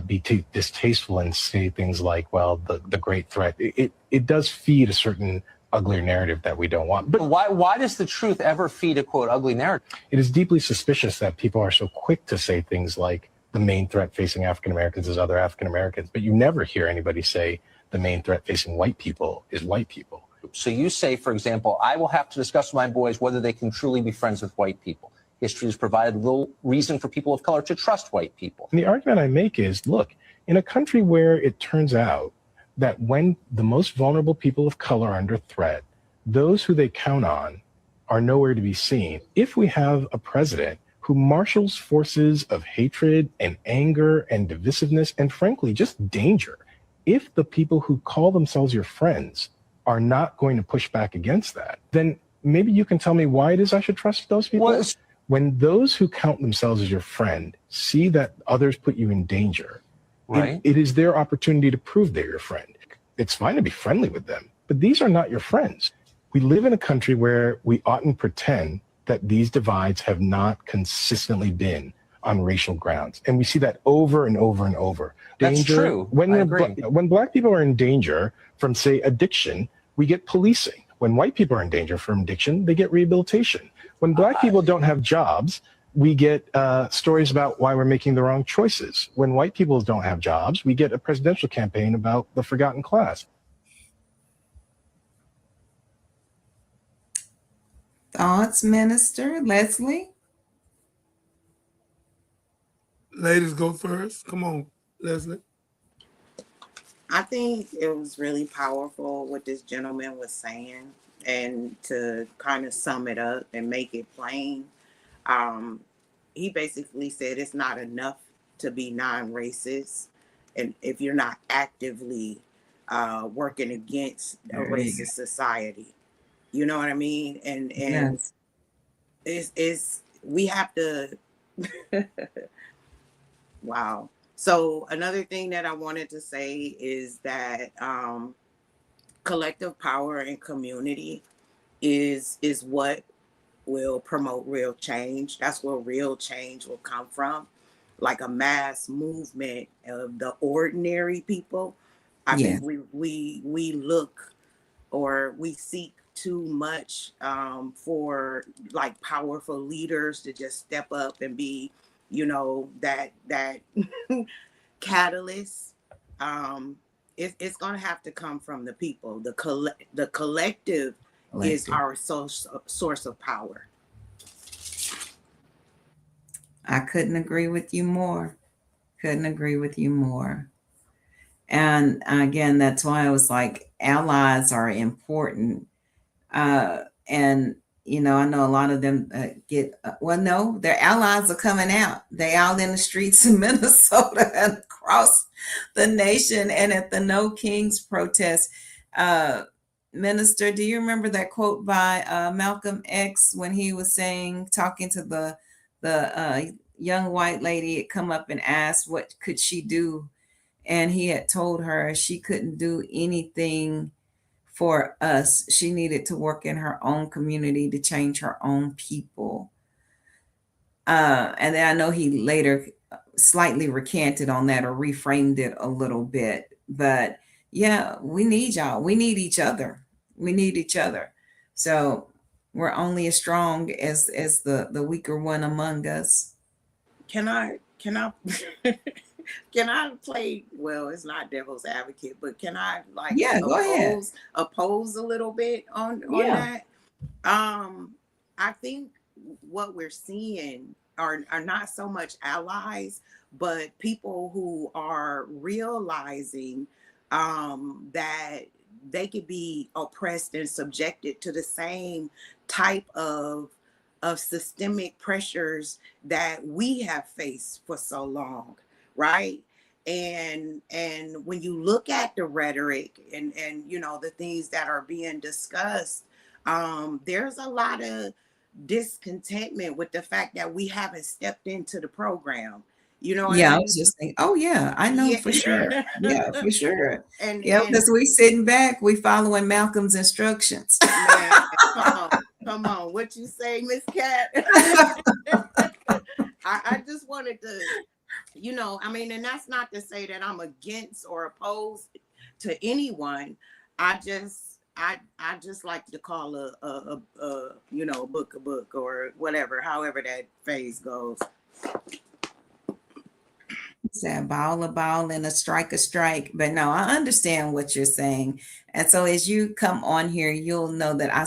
be too distasteful and say things like, well, the great threat. It does feed a certain uglier narrative that we don't want. But why does the truth ever feed a, quote, ugly narrative? It is deeply suspicious that people are so quick to say things like the main threat facing African Americans is other African Americans, but you never hear anybody say the main threat facing white people is white people. So you say, for example, I will have to discuss with my boys whether they can truly be friends with white people. History has provided little reason for people of color to trust white people. And the argument I make is, look, in a country where it turns out that when the most vulnerable people of color are under threat, those who they count on are nowhere to be seen. If we have a president who marshals forces of hatred and anger and divisiveness and frankly, just danger, if the people who call themselves your friends are not going to push back against that, then maybe you can tell me why it is I should trust those people. Well, when those who count themselves as your friend see that others put you in danger, right. It is their opportunity to prove they're your friend. It's fine to be friendly with them, but these are not your friends. We live in a country where we oughtn't pretend that these divides have not consistently been on racial grounds. And we see that over and over and over. That's true. When black people are in danger from, say, addiction, we get policing. When white people are in danger from addiction, they get rehabilitation. When black people don't have jobs, we get stories about why we're making the wrong choices. When white people don't have jobs, we get a presidential campaign about the forgotten class. Thoughts, Minister Leslie? Ladies go first. Come on, Leslie. I think it was really powerful what this gentleman was saying, and to kind of sum it up and make it plain, he basically said it's not enough to be non-racist, and if you're not actively working against a racist society, you know what I mean? And Yes. it's we have to. Wow. So another thing that I wanted to say is that collective power and community is what will promote real change. That's where real change will come from, like a mass movement of the ordinary people. I think we look, or we seek too much for like powerful leaders to just step up and be, you know, that catalyst. It's going to have to come from the people. The collective is our source of power. I couldn't agree with you more. Couldn't agree with you more. And again, that's why I was like, allies are important. And, you know, I know a lot of them no, their allies are coming out. They out in the streets of Minnesota and across the nation and at the No Kings protest. Minister, do you remember that quote by Malcolm X when he was talking to the young white lady had come up and asked what could she do, and he had told her she couldn't do anything for us. She needed to work in her own community to change her own people. And then I know he later slightly recanted on that or reframed it a little bit. But yeah, we need y'all. We need each other. We need each other. So we're only as strong as the weaker one among us. Can I can I play, well, it's not devil's advocate, but can I Go ahead. oppose a little bit on Yeah. that? I think what we're seeing are not so much allies, but people who are realizing that they could be oppressed and subjected to the same type of systemic pressures that we have faced for so long, right? And when you look at the rhetoric and the things that are being discussed, there's a lot of discontentment with the fact that we haven't stepped into the program. You know what I Yeah, I mean? was just thinking, oh yeah, I know for sure. Yeah, for sure. And Yeah, because we sitting back, we following Malcolm's instructions. man, come on, what you say, Miss Cat? I just wanted to, and that's not to say that I'm against or opposed to anyone. I just like to call a book a book or whatever, however that phase goes. Said ball a ball and a strike. But no, I understand what you're saying. And so as you come on here, you'll know that I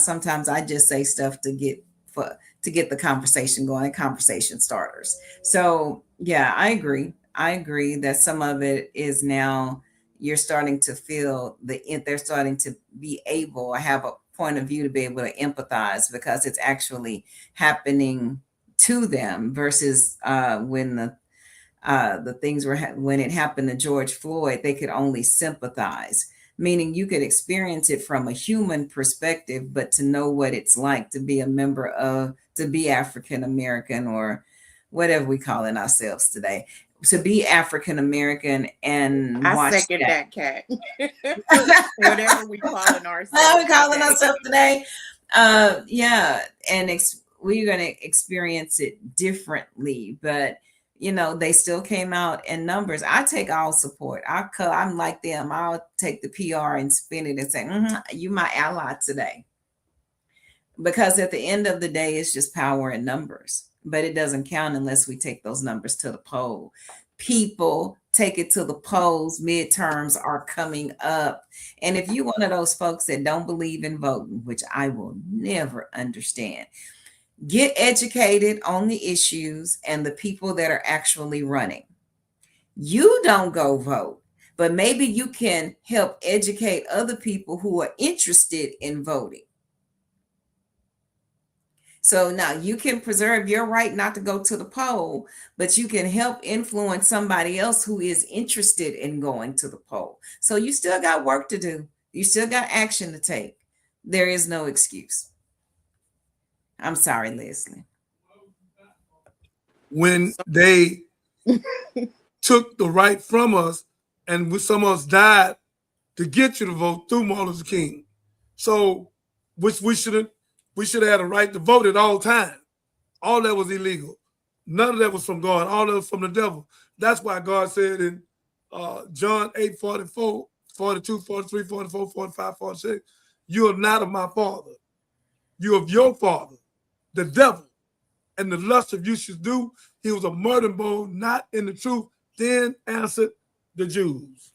just say stuff to get the conversation going, conversation starters. So yeah, I agree that some of it is now you're starting to feel they're starting to be able, have a point of view to be able to empathize because it's actually happening to them versus when the things were when it happened to George Floyd, they could only sympathize, meaning you could experience it from a human perspective, but to know what it's like to be to be African American or whatever we call it ourselves today, to be African American and I watch second that cat. Whatever we calling ourselves. We're calling ourselves today. Yeah, and we're going to experience it differently, but they still came out in numbers. I take all support. I'm like them. I'll take the PR and spin it and say, you my ally today. Because at the end of the day, it's just power in numbers. But it doesn't count unless we take those numbers to the poll. People, take it to the polls. Midterms are coming up. And if you're one of those folks that don't believe in voting, which I will never understand, get educated on the issues and the people that are actually running. You don't go vote, but maybe you can help educate other people who are interested in voting. So now you can preserve your right not to go to the poll, but you can help influence somebody else who is interested in going to the poll. So you still got work to do. You still got action to take. There is no excuse. I'm sorry, Leslie. When they took the right from us and some of us died to get you to vote through Martin Luther King. So, which we should have had a right to vote at all times. All that was illegal. None of that was from God. All that was from the devil. That's why God said in John 8:44, 42, 43, 44, 45, 46, you are not of my father. You are of your father, the devil. And the lust of you should do. He was a murdering bone, not in the truth. Then answered the Jews.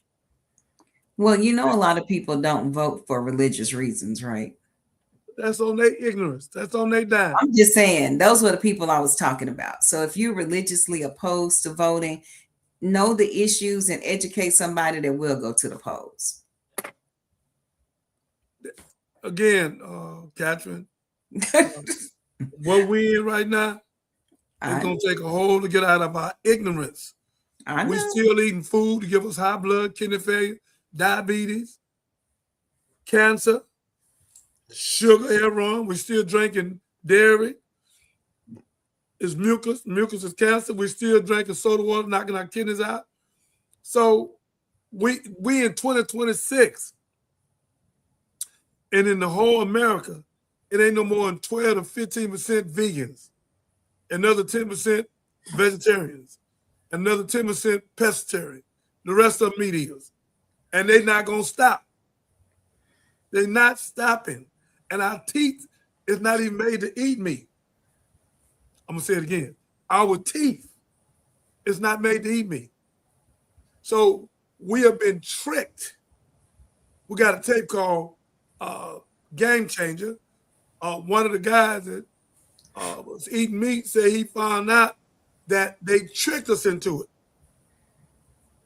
Well, a lot of people don't vote for religious reasons, right? That's on their ignorance. That's on their dime. I'm just saying, those were the people I was talking about. So if you're religiously opposed to voting, know the issues and educate somebody that will go to the polls. Again, Catherine, what we're in right now, it's going to take a hold to get out of our ignorance. We're still eating food to give us high blood, kidney failure, diabetes, cancer, Sugar, heroin. We're still drinking dairy. It's mucus. Mucus is cancer. We're still drinking soda water, knocking our kidneys out. So we in 2026, and in the whole America, it ain't no more than 12 to 15% vegans, another 10% vegetarians, another 10% pescatarian. The rest of them meat eaters. And they're not going to stop. They're not stopping. And our teeth is not even made to eat meat. I'm going to say it again. Our teeth is not made to eat meat. So we have been tricked. We got a tape called Game Changer. One of the guys that was eating meat said he found out that they tricked us into it.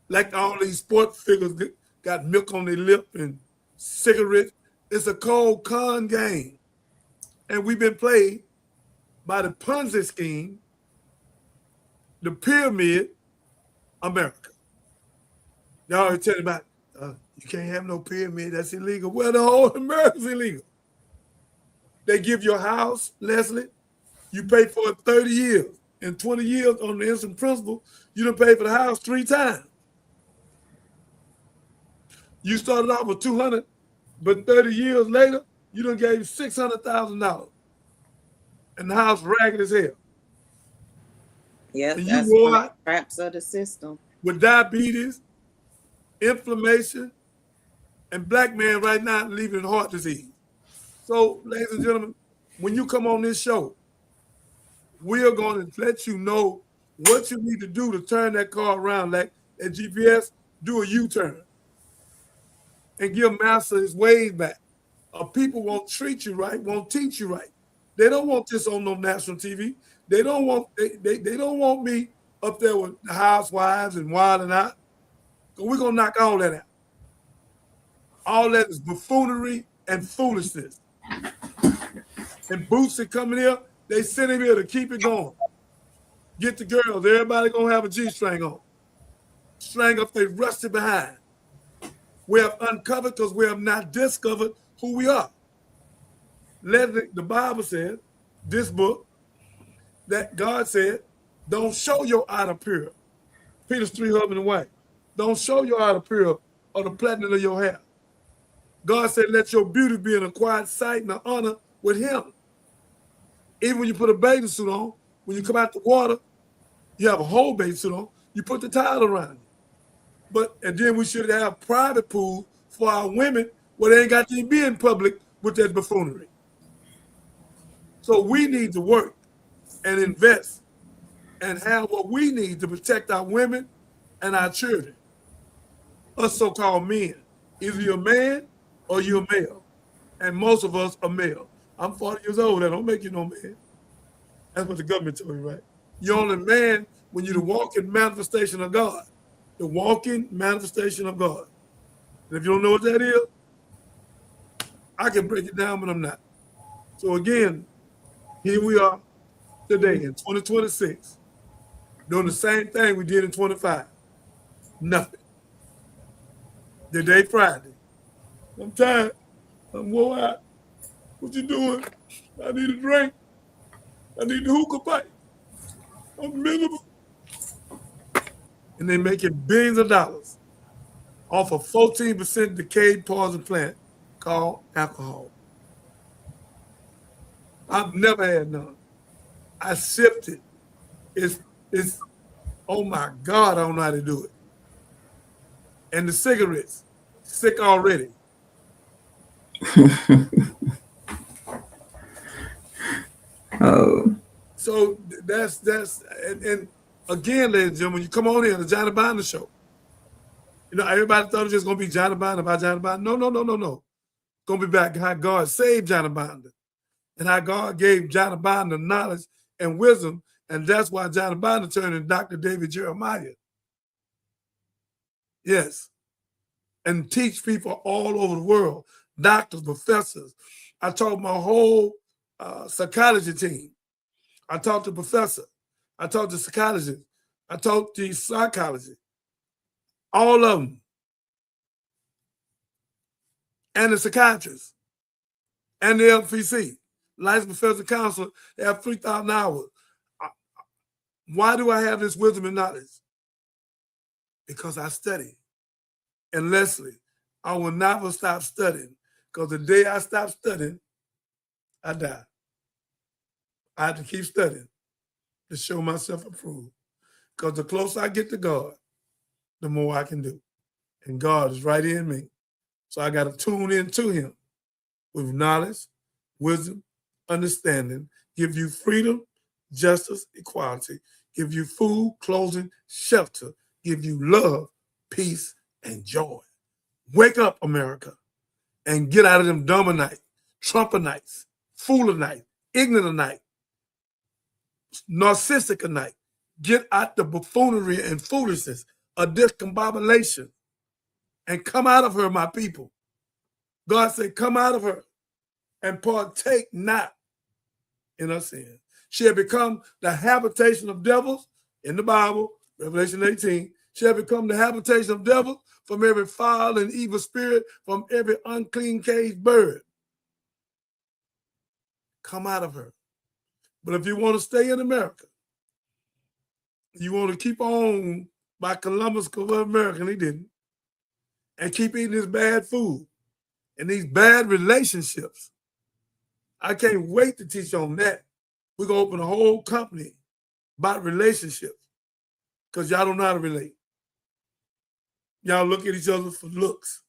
Like all these sports figures got milk on their lip and cigarettes. It's a cold con game. And we've been played by the Ponzi scheme, the pyramid, America. They always tell you about, you can't have no pyramid, that's illegal. Well, the whole America's illegal. They give you a house, Leslie, you pay for it 30 years. In 20 years on the instant principle, you done pay for the house 3 times. You started off with $200, but 30 years later, you done gave $600,000. And the house ragged as hell. Yep, and that's you wore one of out the traps of the system. with diabetes, inflammation, and black man right now living heart disease. So, ladies and gentlemen, when you come on this show, we are going to let you know what you need to do to turn that car around, like at GPS, do a U-turn and give Master his ways back. People won't treat you right, won't teach you right. They don't want this on no national TV. They don't want they don't want me up there with the housewives and wilding out. So we're gonna knock all that out. All that is buffoonery and foolishness. And Bootsy coming here, they sent him here to keep it going. Get the girls. Everybody gonna have a G-string on. String up their rusty behind. We have uncovered because we have not discovered who we are. The Bible said, this book, that God said, don't show your outer appearance. Peter's 3 husband and wife. Don't show your outer appearance or the platinum of your hair. God said, let your beauty be an acquired sight and an honor with him. Even when you put a bathing suit on, when you come out the water, you have a whole bathing suit on, you put the towel around you. And then we should have private pools for our women where they ain't got to be in public with that buffoonery. So we need to work and invest and have what we need to protect our women and our children. Us so-called men. Either you're a man or you're a male. And most of us are male. I'm 40 years old. That don't make you no man. That's what the government told you, right? You're only a man when you're the walking manifestation of God. The walking manifestation of God. And if you don't know what that is, I can break it down, but I'm not. So again, here we are today in 2026, doing the same thing we did in 25. Nothing. Today, Friday. I'm tired. I'm wore out. What you doing? I need a drink. I need the hookah pipe. I'm miserable. And they're making billions of dollars off a 14% decayed poison plant called alcohol. I've never had none. I sipped it. It's oh my God, I don't know how to do it. And the cigarettes, sick already. Oh. So that's and again, ladies and gentlemen, you come on here, the Johnny Binder show. You know, everybody thought it was just gonna be Johnny Binder about Johnny Binder. No. Gonna be back how God saved Johnny Binder and how God gave Johnny Binder knowledge and wisdom, and that's why Johnny Binder turned into Dr. David Jeremiah. Yes. And teach people all over the world, doctors, professors. I taught my whole psychology team. I taught the professor. I taught the psychologist. I taught the psychology. All of them. And the psychiatrist. and the LPC, Licensed Professional Counselor, they have 3,000 hours. Why do I have this wisdom and knowledge? Because I study. And Leslie, I will never stop studying, because the day I stop studying, I die. I have to keep studying to show myself approved, because the closer I get to God, the more I can do. And God is right in me. So I got to tune into him with knowledge, wisdom, understanding, give you freedom, justice, equality, give you food, clothing, shelter, give you love, peace, and joy. Wake up, America, and get out of them dumber nights, Trumper nights, fooler night, ignorant night, narcissistic night. Get out the buffoonery and foolishness of discombobulation and come out of her, my people. God said, come out of her and partake not in her sin. She had become the habitation of devils in the Bible, Revelation 18. She had become the habitation of devils from every foul and evil spirit, from every unclean caged bird. Come out of her. But if you want to stay in America, you want to keep on by Columbus converted American, he didn't, and keep eating this bad food and these bad relationships. I can't wait to teach on that. We're going to open a whole company about relationships, because y'all don't know how to relate. Y'all look at each other for looks.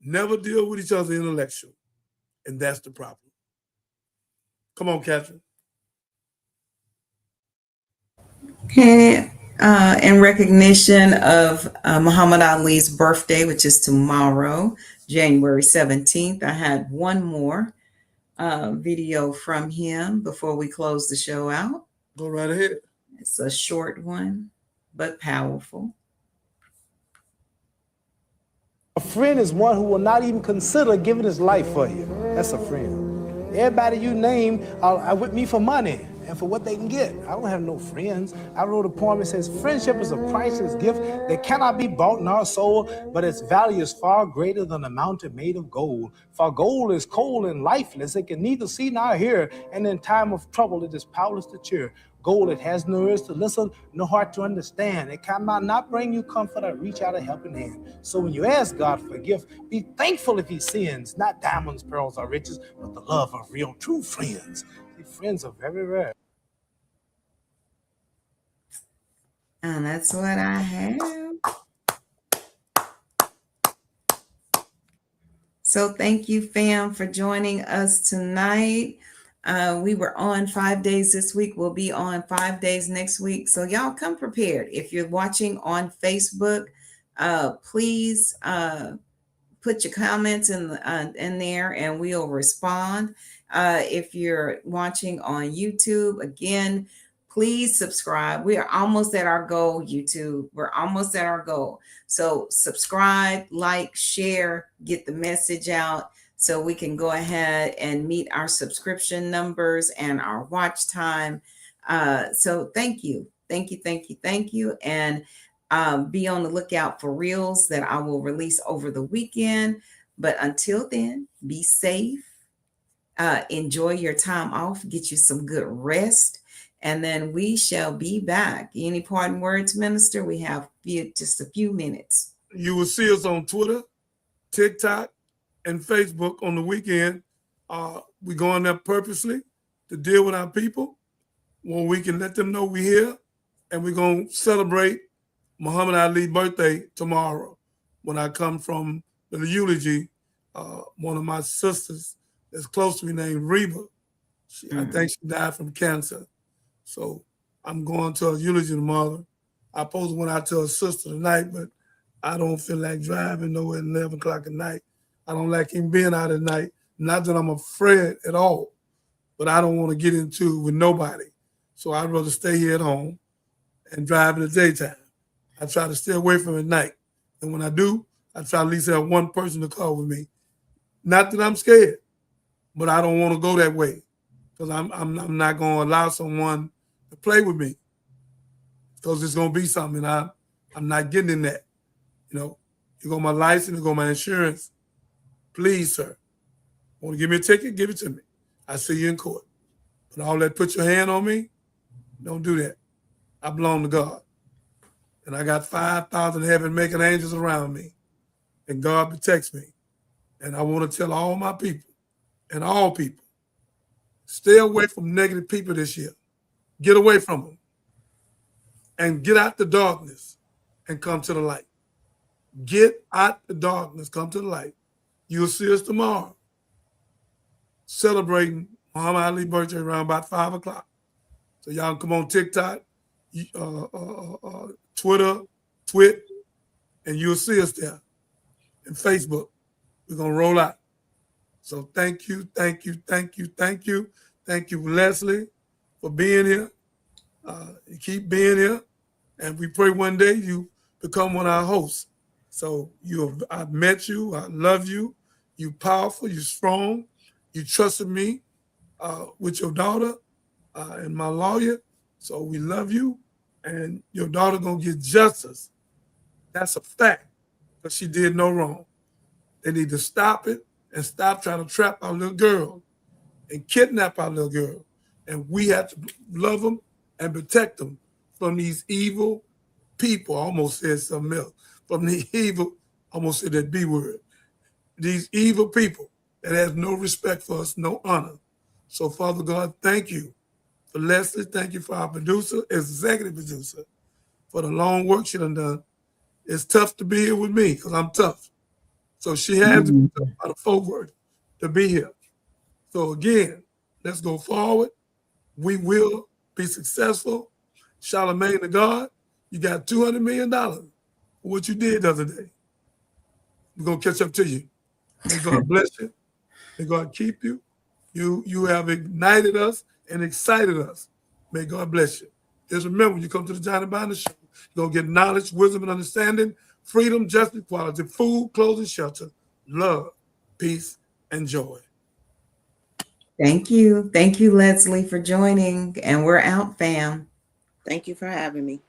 Never deal with each other intellectual. And that's the problem. Come on, Catherine. Okay. In recognition of Muhammad Ali's birthday, which is tomorrow, January 17th, I had one more video from him before we close the show out. Go right ahead. It's a short one, but powerful. A friend is one who will not even consider giving his life for you. That's a friend. Everybody you name are with me for money and for what they can get. I don't have no friends. I wrote a poem that says, friendship is a priceless gift that cannot be bought nor sold, but its value is far greater than a mountain made of gold. For gold is cold and lifeless. It can neither see nor hear, and in time of trouble it is powerless to cheer. Gold, it has no ears to listen, no heart to understand. It cannot not bring you comfort or reach out a helping hand. So when you ask God for a gift, be thankful if he sends, not diamonds, pearls, or riches, but the love of real, true friends. See, friends are very rare. And that's what I have. So thank you, fam, for joining us tonight. We were on 5 days this week. We'll be on 5 days next week. So y'all come prepared. If you're watching on Facebook, please put your comments in there and we'll respond. If you're watching on YouTube, again, please subscribe. We are almost at our goal, YouTube. We're almost at our goal. So subscribe, like, share, get the message out so we can go ahead and meet our subscription numbers and our watch time. So thank you. Thank you, thank you, thank you. And be on the lookout for reels that I will release over the weekend. But until then, be safe. Enjoy your time off. Get you some good rest. And then we shall be back. Any parting words, Minister? We have just a few minutes. You will see us on Twitter, TikTok, and Facebook on the weekend. We're going there purposely to deal with our people when we can let them know we're here. And we're going to celebrate Muhammad Ali's birthday tomorrow when I come from the eulogy. One of my sisters that's close to me named Reba. I think she died from cancer. So I'm going to a eulogy tomorrow. I supposed to went out to her sister tonight, but I don't feel like driving nowhere at 11 o'clock at night. I don't like him being out at night. Not that I'm afraid at all, but I don't want to get into it with nobody. So I'd rather stay here at home and drive in the daytime. I try to stay away from it at night. And when I do, I try to at least have one person to call with me. Not that I'm scared, but I don't want to go that way because I'm not going to allow someone to play with me because it's going to be something. I'm not getting in that. You know, you go my license, you go my insurance. Please, sir, Want to give me a ticket? Give it to me. I see you in court. But all that put your hand on me, don't do that. I belong to God. And I got 5,000 heaven-making angels around me. And God protects me. And I want to tell all my people and all people, stay away from negative people this year. Get away from them. And get out the darkness and come to the light. Get out the darkness, come to the light. You'll see us tomorrow celebrating Muhammad Ali's birthday around about 5 o'clock. So y'all can come on TikTok, Twitter, Twit, and you'll see us there. And Facebook, we're going to roll out. So thank you, thank you, thank you, thank you. Thank you, Leslie, for being here. You keep being here. And we pray one day you become one of our hosts. So I've met you. I love you. You powerful. You strong. You trusted me with your daughter and my lawyer. So we love you. And your daughter going to get justice. That's a fact. Because she did no wrong. They need to stop it and stop trying to trap our little girl and kidnap our little girl. And we have to love them and protect them from these evil people. I almost said something else. From the evil, I almost said that B word. These evil people that have no respect for us, no honor. So, Father God, thank you for Leslie. Thank you for our producer, executive producer, for the long work she done done. It's tough to be here with me because I'm tough. So she had to be tough by the forward to be here. So again, let's go forward. We will be successful. Charlemagne the God, you got $200 million for what you did the other day. We're going to catch up to you. May God bless you. May God keep you. You have ignited us and excited us. May God bless you. Just remember, when you come to the Johnny Binder Show, you're going to get knowledge, wisdom, and understanding, freedom, justice, equality, food, clothing, shelter, love, peace, and joy. Thank you. Thank you, Leslie, for joining. And we're out, fam. Thank you for having me.